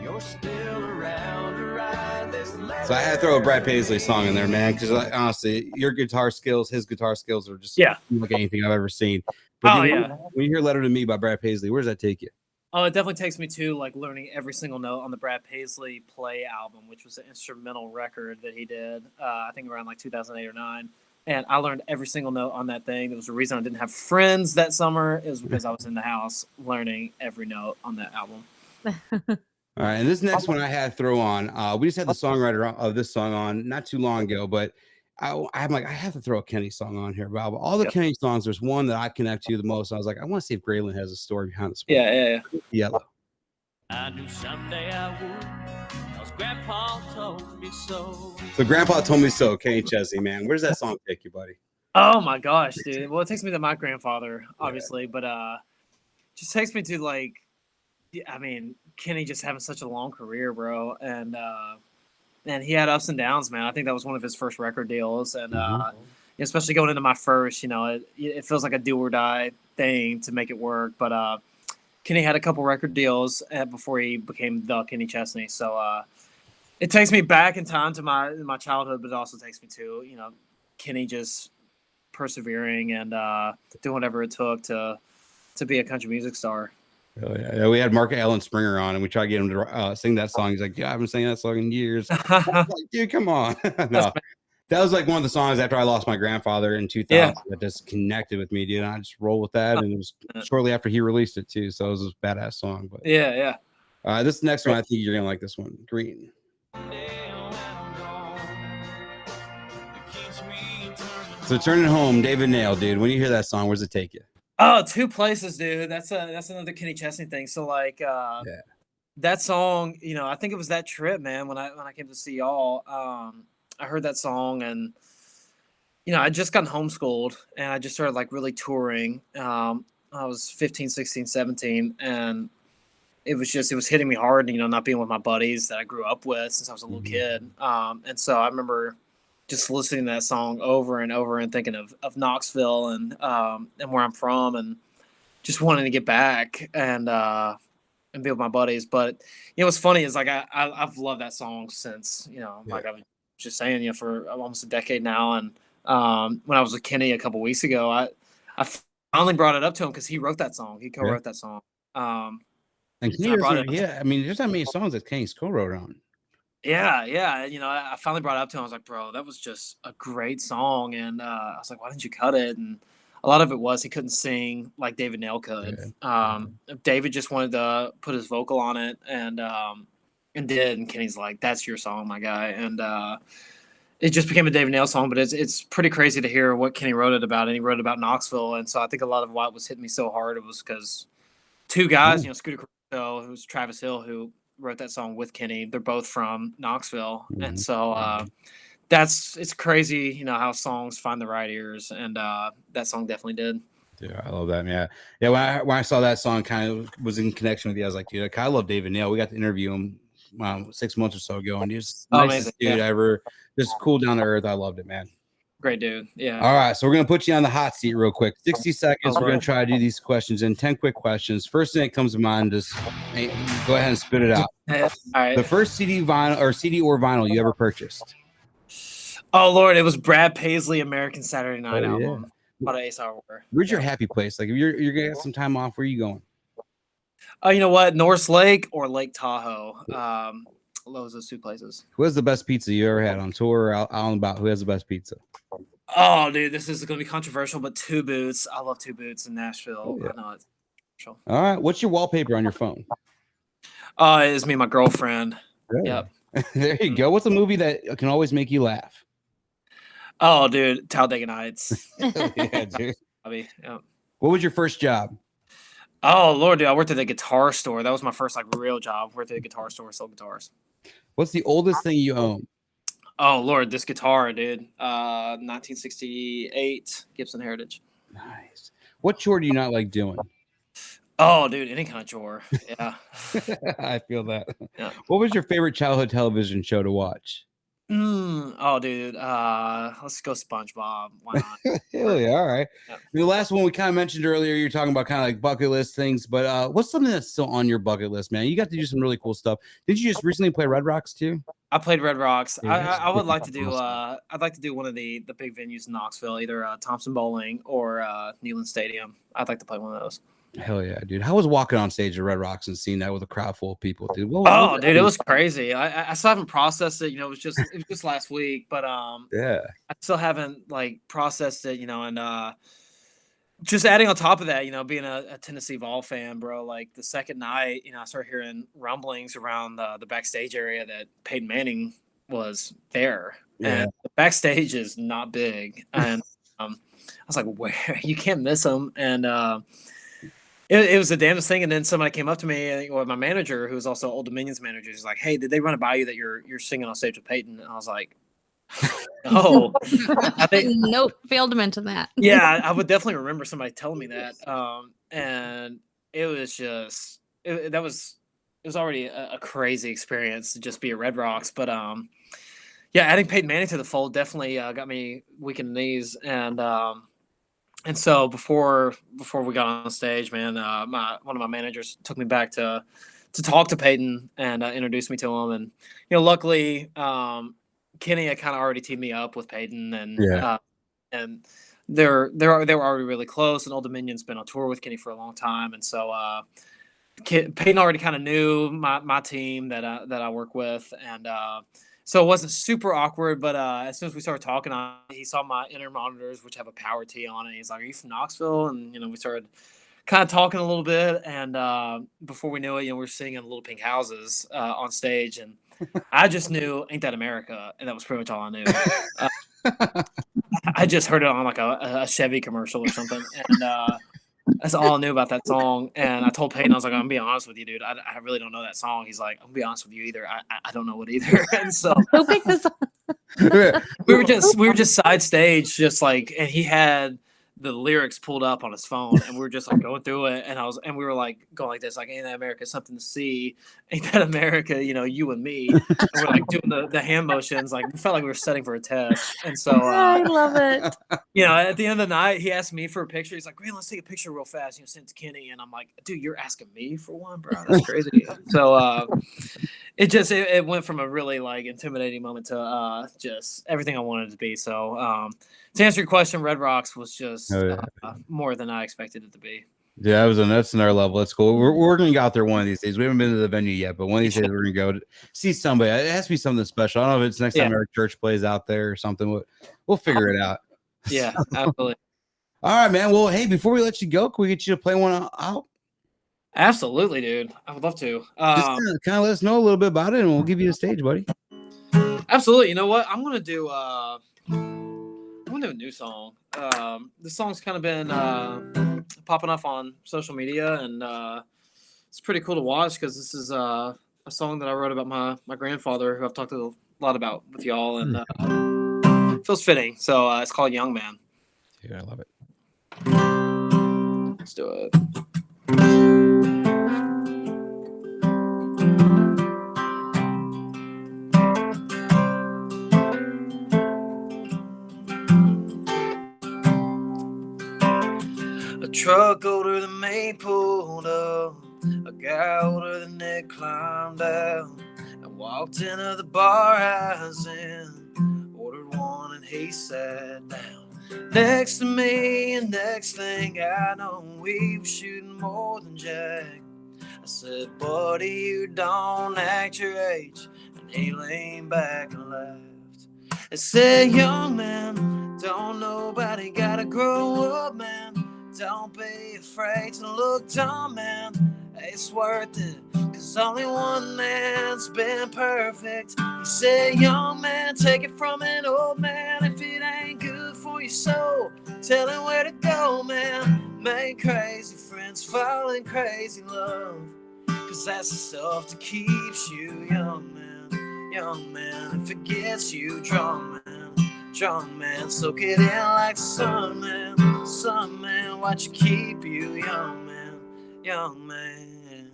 You're still around to ride this So I had to throw a Brad Paisley song in there, man, because honestly, your guitar skills, his guitar skills are just like anything I've ever seen. But when you hear "Letter to Me" by Brad Paisley, where does that take you? Oh, it definitely takes me to like learning every single note on the Brad Paisley Play album, which was an instrumental record that he did, I think around like 2008 or 9. And I learned every single note on that thing. There was a reason I didn't have friends that summer. It was because I was in the house learning every note on that album. All right, and this next one I had to throw on. We just had the songwriter of this song on not too long ago, but I'm like, I have to throw a Kenny song on here. But all the Kenny songs, there's one that I connect to the most. I was like, I want to see if Greylan has a story behind this one. Yeah. Yellow. I knew someday I would, 'cause Grandpa told me so. So Grandpa told me so, Kenny Chesney, man. Where does that song take you, buddy? Oh my gosh, dude. Well, it takes me to my grandfather, obviously, but just takes me to like, I mean, Kenny just having such a long career, bro, and he had ups and downs, man. I think that was one of his first record deals, and especially going into my first, it feels like a do or die thing to make it work. But Kenny had a couple record deals before he became the Kenny Chesney, so it takes me back in time to my childhood, but it also takes me to Kenny just persevering and doing whatever it took to be a country music star. Oh yeah, we had Mark Allen Springer on, and we tried to get him to sing that song. He's like, "Yeah, I haven't sang that song in years." I was like, dude, come on. No, that was like one of the songs after I lost my grandfather in 2000 that just connected with me, dude. And I just roll with that, and it was shortly after he released it too. So it was a badass song. But yeah. This next one, I think you're gonna like this one. Green. So turning home, David Nail, dude. When you hear that song, where's it take you? Oh, two places, dude. That's another Kenny Chesney thing. So like that song, I think it was that trip, man, when I came to see y'all. I heard that song and I just gotten homeschooled and I just started like really touring. I was 15, 16, 17 and it was hitting me hard, not being with my buddies that I grew up with since I was a little kid. And so I remember just listening to that song over and over and thinking of Knoxville and where I'm from and just wanting to get back and be with my buddies. But what's funny is like I've loved that song since like I was just saying for almost a decade now. And when I was with Kenny a couple weeks ago, I finally brought it up to him because he wrote that song. He co-wrote that song. And Kenny, I mean, there's not many songs that Kenny's co-wrote on. Yeah. I finally brought it up to him. I was like, bro, that was just a great song. And I was like, why didn't you cut it? And a lot of it was he couldn't sing like David Nail could. David just wanted to put his vocal on it and did. And Kenny's like, that's your song, my guy. And it just became a David Nail song. But it's pretty crazy to hear what Kenny wrote it about. And he wrote it about Knoxville. And so I think a lot of why it was hitting me so hard, it was because two guys, Scooter Caruso, who's Travis Hill, who wrote that song with Kenny. They're both from Knoxville. And so it's crazy, how songs find the right ears. And that song definitely did. Dude, I love that, man. Yeah, when I saw that song kind of was in connection with you, I was like, dude, I love David Nail. We got to interview him 6 months or so ago. And he's the nicest dude ever. Just cool down to earth. I loved it, man. Great dude. Yeah. All right. So we're going to put you on the hot seat real quick. 60 seconds. We're going to try to do these questions in 10 quick questions. First thing that comes to mind, just go ahead and spit it out. All right. The first CD or vinyl you ever purchased? Oh, Lord. It was Brad Paisley American Saturday Night album. About an Ace Hour. Where's your happy place? Like if you're going to get some time off, where are you going? Oh, you know what? North Lake or Lake Tahoe. Those are two places. Who has the best pizza you ever had on tour or out and about? Who has the best pizza? Oh, dude, this is going to be controversial, but Two Boots. I love Two Boots in Nashville. I know it's controversial. All right. What's your wallpaper on your phone? It's me and my girlfriend. Really? Yep. There you go. What's a movie that can always make you laugh? Oh, dude, Talladega Nights. Yeah, dude. Yeah. What was your first job? Oh, Lord, dude, I worked at a guitar store. That was my first real job. Worked at a guitar store, sold guitars. What's the oldest thing you own? Oh, Lord, this guitar, dude. 1968 Gibson Heritage. Nice. What chore do you not like doing? Oh, dude, any kind of chore. Yeah. I feel that. Yeah. What was your favorite childhood television show to watch? Oh, dude. Let's go SpongeBob. Why not? Hell yeah! All right. Yeah. The last one we kind of mentioned earlier, you're talking about kind of like bucket list things, but what's something that's still on your bucket list, man? You got to do some really cool stuff. Did you just recently play Red Rocks too? I played Red Rocks. Yeah, I would like to do. awesome. I'd like to do one of the big venues in Knoxville, either Thompson Bowling or Neyland Stadium. I'd like to play one of those. Hell yeah, dude! How was walking on stage at Red Rocks and seeing that with a crowd full of people, dude? Oh, dude, it was crazy. I still haven't processed it. It was just last week, but yeah. I still haven't like processed it. And just adding on top of that, being a Tennessee Vol fan, bro. Like the second night, I started hearing rumblings around the backstage area that Peyton Manning was there, and the backstage is not big, and I was like, where you can't miss him, and it was the damnedest thing. And then somebody came up to me, or my manager, who was also Old Dominion's manager, he's like, "Hey, did they run it by you that you're singing on stage with Peyton?" And I was like, "Oh, I think nope, failed to mention that." Yeah, I would definitely remember somebody telling me that. And it was just it was already a crazy experience to just be at Red Rocks. But yeah, adding Peyton Manning to the fold definitely got me weak in the knees. And so before we got on stage, man, one of my managers took me back to talk to Peyton and introduced me to him. And luckily, Kenny had kind of already teamed me up with Peyton, and they were already really close. And Old Dominion's been on tour with Kenny for a long time, and so Peyton already kind of knew my team that I work with, and so it wasn't super awkward. But as soon as we started talking, he saw my inner monitors, which have a power tee on it. He's like, "Are you from Knoxville?" And we started kind of talking a little bit, and before we knew it, we were singing Little Pink Houses on stage, and I just knew "Ain't That America," and that was pretty much all I knew. I just heard it on like a Chevy commercial or something, and that's all I knew about that song. And I told Peyton, I was like, "I'm gonna be honest with you, dude. I really don't know that song." He's like, "I'm gonna be honest with you either. I don't know it either." And so Who picked this up? we were just side stage, just like, and he had the lyrics pulled up on his phone, and we were just like going through it, and we were like going like this, like, "Ain't that America something to see? Ain't that America, you and me?" And we're like doing the hand motions, like we felt like we were setting for a test. And so I love it. at the end of the night, he asked me for a picture. He's like, "Greylan, let's take a picture real fast," send it to Kenny. And I'm like, "Dude, you're asking me for one, bro? That's crazy." So it went from a really like intimidating moment to just everything I wanted it to be. So to answer your question, Red Rocks was just more than I expected it to be. Yeah, that's another level. That's cool. We're gonna go out there one of these days. We haven't been to the venue yet, but one of these days we're gonna go see somebody. It has to be something special. I don't know if it's next time our church plays out there or something. We'll figure it out. Yeah, absolutely. All right, man. Well, hey, before we let you go, can we get you to play one out? Absolutely, dude. I would love to. Just kind of let us know a little bit about it, and we'll give you the stage, buddy. Absolutely. You know what? I'm gonna do a new song. This song's kind of been popping up on social media, and it's pretty cool to watch because this is a song that I wrote about my grandfather, who I've talked a lot about with y'all, and feels fitting. So it's called Young Man. Yeah, I love it. Let's do it. A truck older than me pulled up. A guy older than Nick climbed out and walked into the bar I was in. Ordered one and he sat down next to me, and next thing I know, we were shooting more than Jack. I said, "Buddy, you don't act your age." And he leaned back and laughed. I said, "Young man, don't nobody gotta grow up, man. Don't be afraid to look dumb, man. It's worth it, 'cause only one man's been perfect." He said, "Young man, take it from an old man. If it ain't good for your soul, tell him where to go, man. Make crazy friends, fall in crazy love, 'cause that's the stuff that keeps you young, man. Young man, if it gets you drunk, man. Drunk, man, soak it in like the sun, man. Son, man, watch you keep you young, man, young man.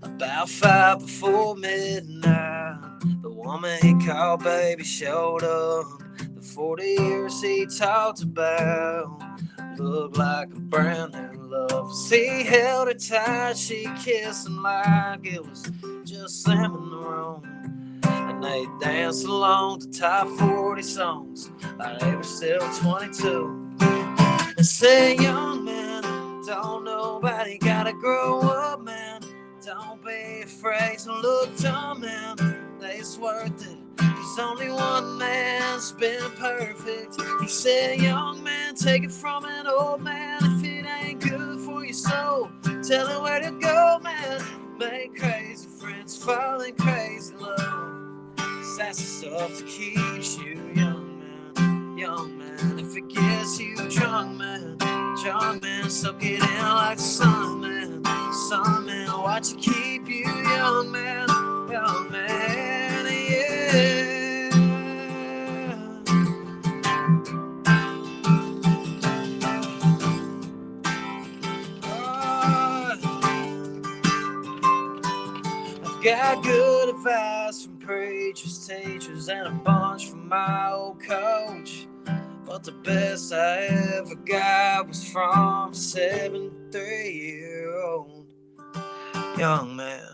About 5 before midnight, the woman he called baby showed up. The 40 years he talked about looked like a brand new love. As he held her tight, she kissed him like it was just them in the room. And they danced along to top 40 songs like they were still 22. And say, young man, don't nobody gotta grow up, man. Don't be afraid to look dumb, man. It's worth it. There's only one man's been perfect. He said, young man, take it from an old man. If it ain't good for your soul, tell him where to go, man. Make crazy friends, fall in crazy love. 'Cause that's the stuff that keeps you young, man. Young man, if it gets you drunk, man. Drunk, man, soak it in like the sun, man. Sun, man, watch it keep you young, man. Young man, yeah. Oh, I've got good advice from preachers, teachers, and a bunch from my old coach. But the best I ever got was from a 73-year-old young man.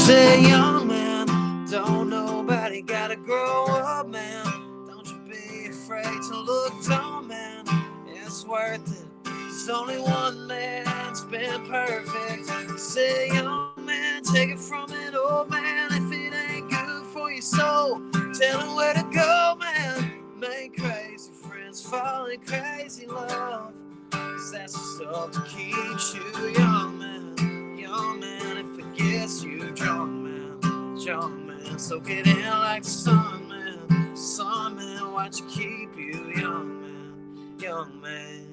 Say, young man, don't nobody gotta grow up, man. Don't you be afraid to look dumb, man. It's worth it. There's only one man's been perfect. Say, young man, take it from an old man. If it ain't good for your soul, tell him where to go, man. Make crazy friends, fall in crazy love. 'Cause that's the stuff that keeps you young, man. Young man, if it gets you drunk, man. Drunk, man, soak it in like the sun, man. Sun, man, watch it keep you young, man. Young man.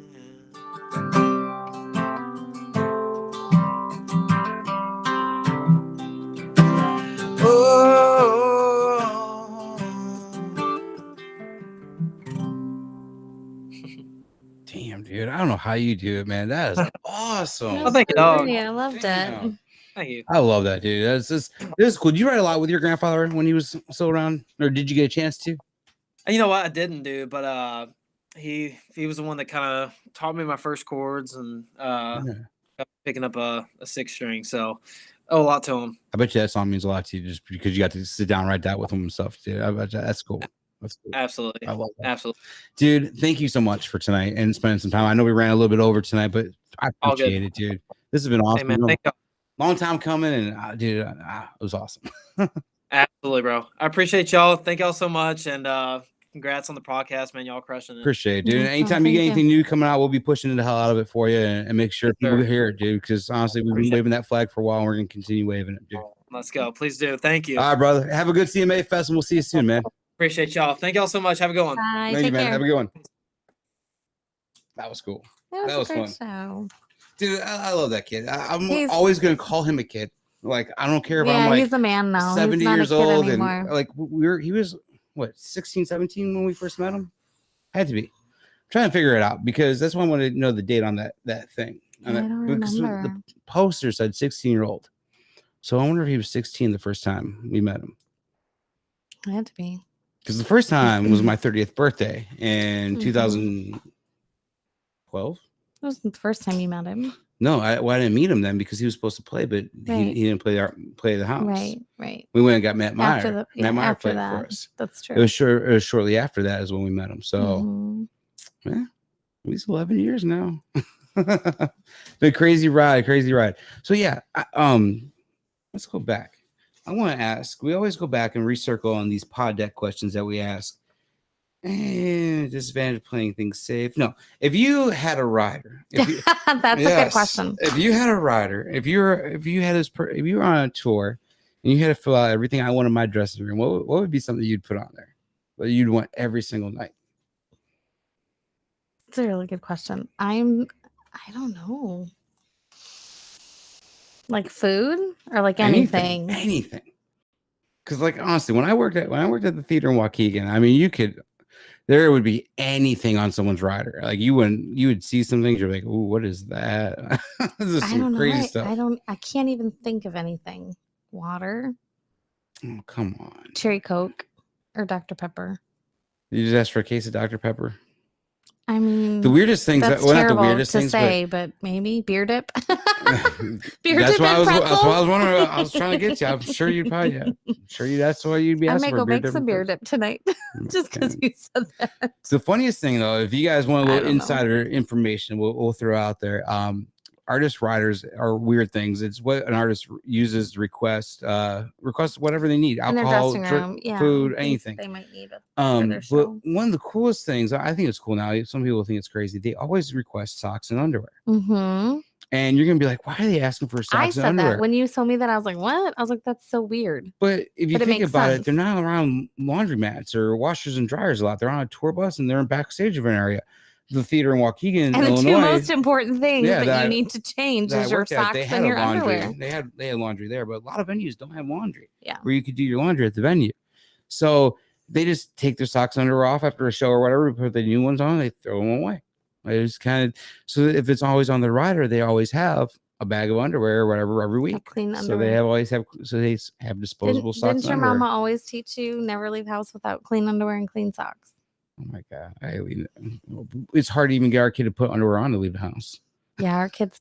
Oh. Damn, dude. I don't know how you do it, man. That is awesome. Oh, thank you, dog. I loved Damn. it. Thank you. I love that, dude. This is cool. Did you write a lot with your grandfather when he was still around, or did you get a chance to? You know what? I didn't do, but he was the one that kind of taught me my first chords and picking up a 6-string. So, a lot to him. I bet you that song means a lot to you just because you got to sit down and write that with him and stuff, dude. I bet you that's cool. That's cool. Absolutely. I love that. Absolutely. Dude, thank you so much for tonight and spending some time. I know we ran a little bit over tonight, but I appreciate it, dude. This has been awesome. Hey, man, thank you. Long time coming, and dude, it was awesome. Absolutely, bro. I appreciate y'all. Thank y'all so much, and congrats on the podcast, man. Y'all crushing it. Appreciate it, dude. Mhm. Anytime you get anything new coming out, we'll be pushing the hell out of it for you and make sure people hear it, dude. Because honestly, we've been waving that flag for a while, and we're gonna continue waving it, dude. Let's go. Please do. Thank you. All right, brother. Have a good CMA Fest, and we'll see you soon, man. Appreciate y'all. Thank y'all so much. Have a good one. Bye. Thank you, Take man. care. Have a good one. That was cool. That was a great fun. show. Dude, I love that kid. I'm He's- always gonna call him a kid. Like, I don't care if Yeah, I'm like he's a man now. 70 He's not years a kid old anymore. and like he was what 16, 17 when we first met him. Had to be. I'm trying to figure it out because that's why I wanted to know the date on that thing. I don't Because remember. the poster said 16-year-old. So I wonder if he was 16 the first time we met him. It had to be. Because the first time was my 30th birthday in Mhm. 2012. It wasn't the first time you met him. No, I didn't meet him then because he was supposed to play, but Right. he didn't play the house. Right. We went and got Matt Meyer. After the- Matt Meyer after played that. for us. That's true. It was shortly after that is when we met him. So Mhm. yeah, at least 11 years now. Been crazy ride. So yeah, let's go back. I want to ask. We always go back and recircle on these pod deck questions that we ask. And disadvantage of playing things safe. No, if you had a rider, That's a good question. If you had a rider, if you were on a tour and you had to fill out everything I want in my dressing room, what would be something you'd put on there? What you'd want every single night? It's a really good question. I don't know. Like food or like anything? Anything. Because like honestly, when I worked at the theater in Waukegan, I mean, there would be anything on someone's rider. Like you would see some things, you're like, ooh, what is that? This is some crazy stuff. I can't even think of anything. Water. Oh, come on. Cherry Coke or Dr. Pepper. You just asked for a case of Dr. Pepper. I mean, the weirdest things. That's well, terrible not the weirdest to things, say, but maybe beer dip. Beer that's dip why and that's why I was pretzels? wondering. I was trying to get you. I'm sure you'd probably. Yeah, I'm sure that's why you'd be I asking might for go beer make dip some and beer pretzels. dip tonight, just because you said that. The funniest thing though, if you guys want a I little don't know. insider information, we'll throw out there. Artist riders are weird things. It's what an artist uses to request whatever they need, In their alcohol, dressing drink, room, yeah, food, things anything. they might need it for their But show. one of the coolest things, I think it's cool now. Some people think it's crazy. They always request socks and underwear, Mm-hmm. and you're gonna be like, "Why are they asking for I socks and said underwear?" that when you told me that. I was like, "What?" I was like, "That's so weird." But if you But it think makes about it, sense. they're not around laundromats or washers and dryers a lot. They're on a tour bus and they're in backstage of an area. The theater in Waukegan, And the Illinois. two most important things Yeah, that you I- need to change that I is your worked at, they socks had and a your laundry. underwear. They had laundry there, but a lot of venues don't have laundry. Yeah. Where you could do your laundry at the venue. So they just take their socks and underwear off after a show or whatever, put the new ones on, they throw them away. They just kind of, so if it's always on the rider, they always have a bag of underwear or whatever every week. Clean So underwear. they have disposable socks. Didn't your and underwear. mama always teach you never leave house without clean underwear and clean socks? Oh my God. It's hard to even get our kid to put underwear on to leave the house. Yeah, our kids,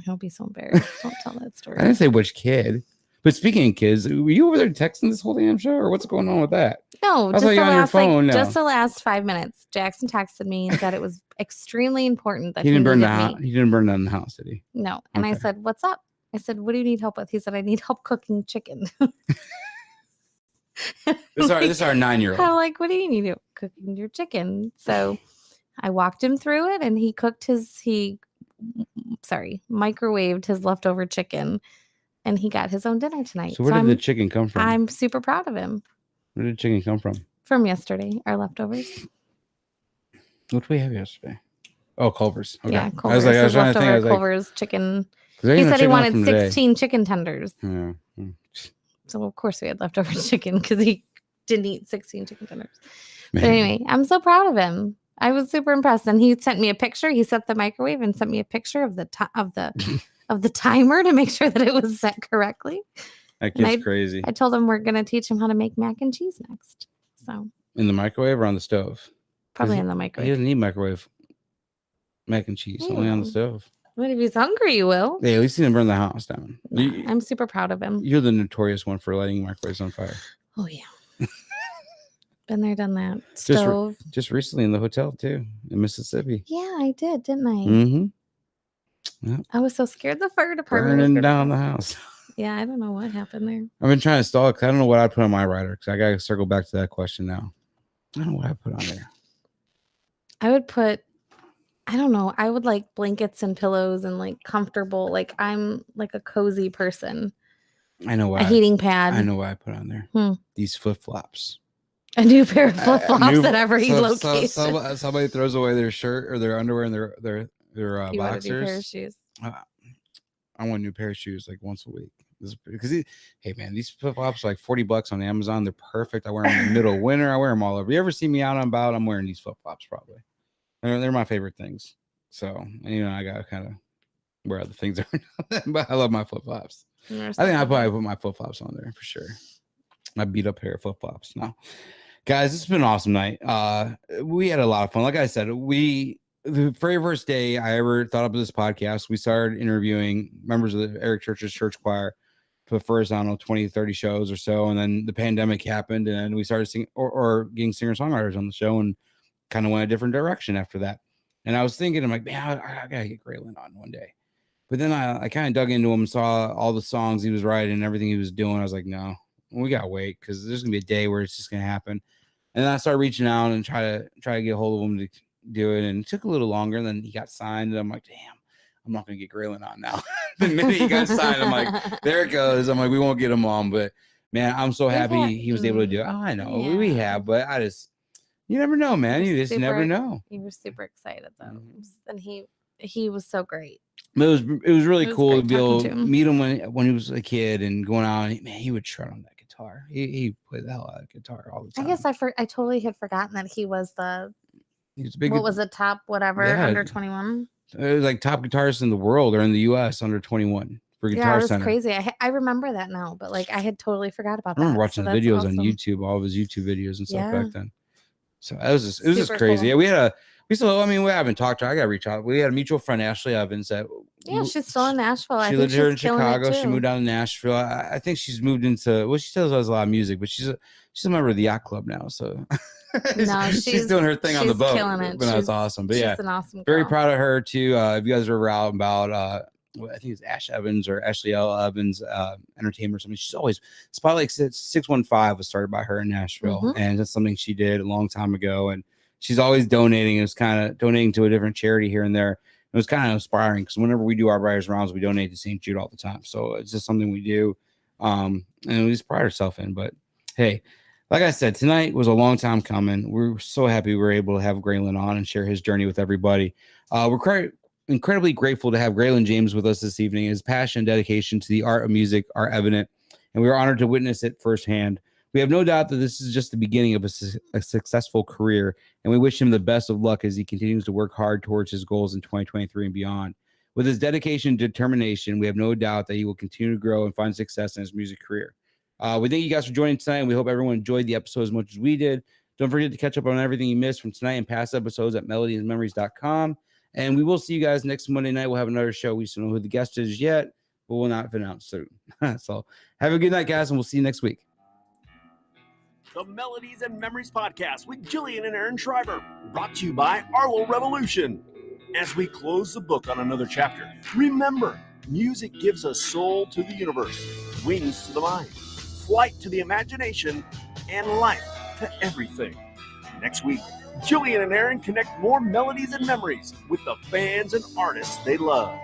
he'll be so embarrassed. Don't tell that story. I didn't say which kid. But speaking of kids, were you over there texting this whole damn show or what's going on with that? No, I was just like the on your last phone. just the last 5 minutes. Jackson texted me and said it was extremely important that He didn't burn needed the house. me. He didn't burn down the house, did he? No. And I Okay. said, "What's up?" I said, "What do you need help with?" He said, "I need help cooking chicken." This is our 9-year-old. I'm like, "What do you need help cooking your chicken?" So I walked him through it and he microwaved his leftover chicken and he got his own dinner tonight. So where did the chicken come from? I'm super proud of him. Where did the chicken come from? From yesterday, our leftovers. What did we have yesterday? Oh, Culver's. Okay. Yeah, I was trying to think. I was like, Culver's chicken. 'cause there He ain't no said he chicken left wanted from today. 16 chicken tenders. Yeah. So of course we had leftover chicken because he didn't eat 16 chicken tenders. Man. But anyway, I'm so proud of him. I was super impressed, and he sent me a picture. He set the microwave and sent me a picture of the of the timer to make sure that it was set correctly. That And kid's crazy. I told him we're gonna teach him how to make mac and cheese next. So In the microwave or on the stove? probably he- in the He microwave. doesn't need microwave mac and cheese. He Only on the will. stove. But if he's hungry, you will. Hey, at least he didn't burn the house down. Nah, I'm super proud of him. You're the notorious one for lighting microwaves on fire. Oh yeah. Been there, done that. Just re- Stove. Just recently in the hotel too, in Mississippi. Yeah, I did, didn't I? Mm-hmm. I was so scared the fire department was Burning gonna down the come. house. Yeah, I don't know what happened there. I've been trying to stall it because I don't know what I put on my rider because I got to circle back to that question now. I don't know what I put on there. I would put, I don't know, I would like blankets and pillows and like comfortable. Like I'm like a cozy person. I know what A heating pad. I know what I put on there. Hmm. These flip flops. A new pair of flip flops at every so location. somebody throws away their shirt or their underwear and their You want a new pair of boxers. shoes. I want a new pair of shoes like once a week. Because hey man, these flip flops are like $40 on Amazon. They're perfect. I wear them in the middle of winter. I wear them all over. You ever see me out and about? I'm wearing these flip flops probably. They're my favorite things. So I gotta kind of wear other things, but I love my flip flops. I think I probably put my flip flops on there for sure. My beat up pair of flip flops. No, guys, it's been an awesome night. We had a lot of fun. Like I said, the very first day I ever thought up of this podcast, we started interviewing members of the Eric Church's church choir for the first, I don't know, 20, 30 shows or so. And then the pandemic happened and we started singing or getting singer-songwriters on the show and kind of went a different direction after that. And I was thinking, I'm like, man, I gotta get Greylan on one day. But then I kind of dug into him, saw all the songs he was writing and everything he was doing. I was like, no, we gotta wait because there's gonna be a day where it's just gonna happen. And then I started reaching out and try to get a hold of him to do it, and it took a little longer. And then he got signed, and I'm like, damn, I'm not gonna get Greylan on now. The minute he got signed, I'm like, there it goes. I'm like, we won't get him on, but man, I'm so happy he was able to do it. Oh, I know we have, but you never know, man. You just never know. You were super excited though, and he was so great. But it was really cool to great be able talking to to him. meet him when he was a kid and going out. And man, he would shred on that guitar. guitar. He played the hell out of guitar all the time. I guess I totally had forgotten that he was he was a big. what was the top whatever under 21. It was like top guitarist in the world or in the U.S. under 21 for Guitar Yeah, it was Center. crazy. I remember that now, but like I had totally forgot about I remember that. watching So the videos that's on awesome. YouTube, all of his YouTube videos and stuff Yeah. back then. So it was just Super crazy. cool. Yeah, we haven't talked to her. I gotta reach out. We had a mutual friend, Ashley Evans, that Yeah, she's still in Nashville. I she think lived here in she's killing it, Chicago. She too. moved down to Nashville. I think she's moved into. Well, she still does a lot of music, but she's a member of the yacht club now. So No, she's doing her thing on the she's boat. killing it. But that's awesome. But She's yeah, an awesome girl. very proud of her too. If you guys are ever out and about, I think it's Ash Evans or Ashley L. Evans Entertainment or something. She's always Spotlight 615 was started by her in Nashville, Mhm. and that's something she did a long time ago. And she's always donating. It was kind of donating to a different charity here and there. It was kind of inspiring because whenever we do our Riders Rounds, we donate to St. Jude all the time. So it's just something we do, and we just pride ourselves in. But hey, like I said, tonight was a long time coming. We're so happy we were able to have Greylan on and share his journey with everybody. We're incredibly grateful to have Greylan James with us this evening. His passion and dedication to the art of music are evident, and we are honored to witness it firsthand. We have no doubt that this is just the beginning of a successful career, and we wish him the best of luck as he continues to work hard towards his goals in 2023 and beyond. With his dedication and determination, we have no doubt that he will continue to grow and find success in his music career. We thank you guys for joining tonight, and we hope everyone enjoyed the episode as much as we did. Don't forget to catch up on everything you missed from tonight and past episodes at melodiesandmemories.com. And we will see you guys next Monday night. We'll have another show. We don't know who the guest is yet, but we'll not announce soon. So have a good night, guys, and we'll see you next week. The Melodies and Memories podcast with Jillian and Aaron Schreiber, brought to you by Arlo Revolution. As we close the book on another chapter, remember, music gives us soul to the universe, wings to the mind, flight to the imagination, and life to everything. Next week, Jillian and Aaron connect more melodies and memories with the fans and artists they love.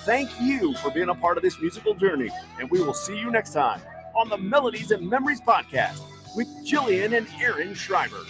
Thank you for being a part of this musical journey, and we will see you next time on the Melodies and Memories podcast with Jillian and Aaron Schreiber.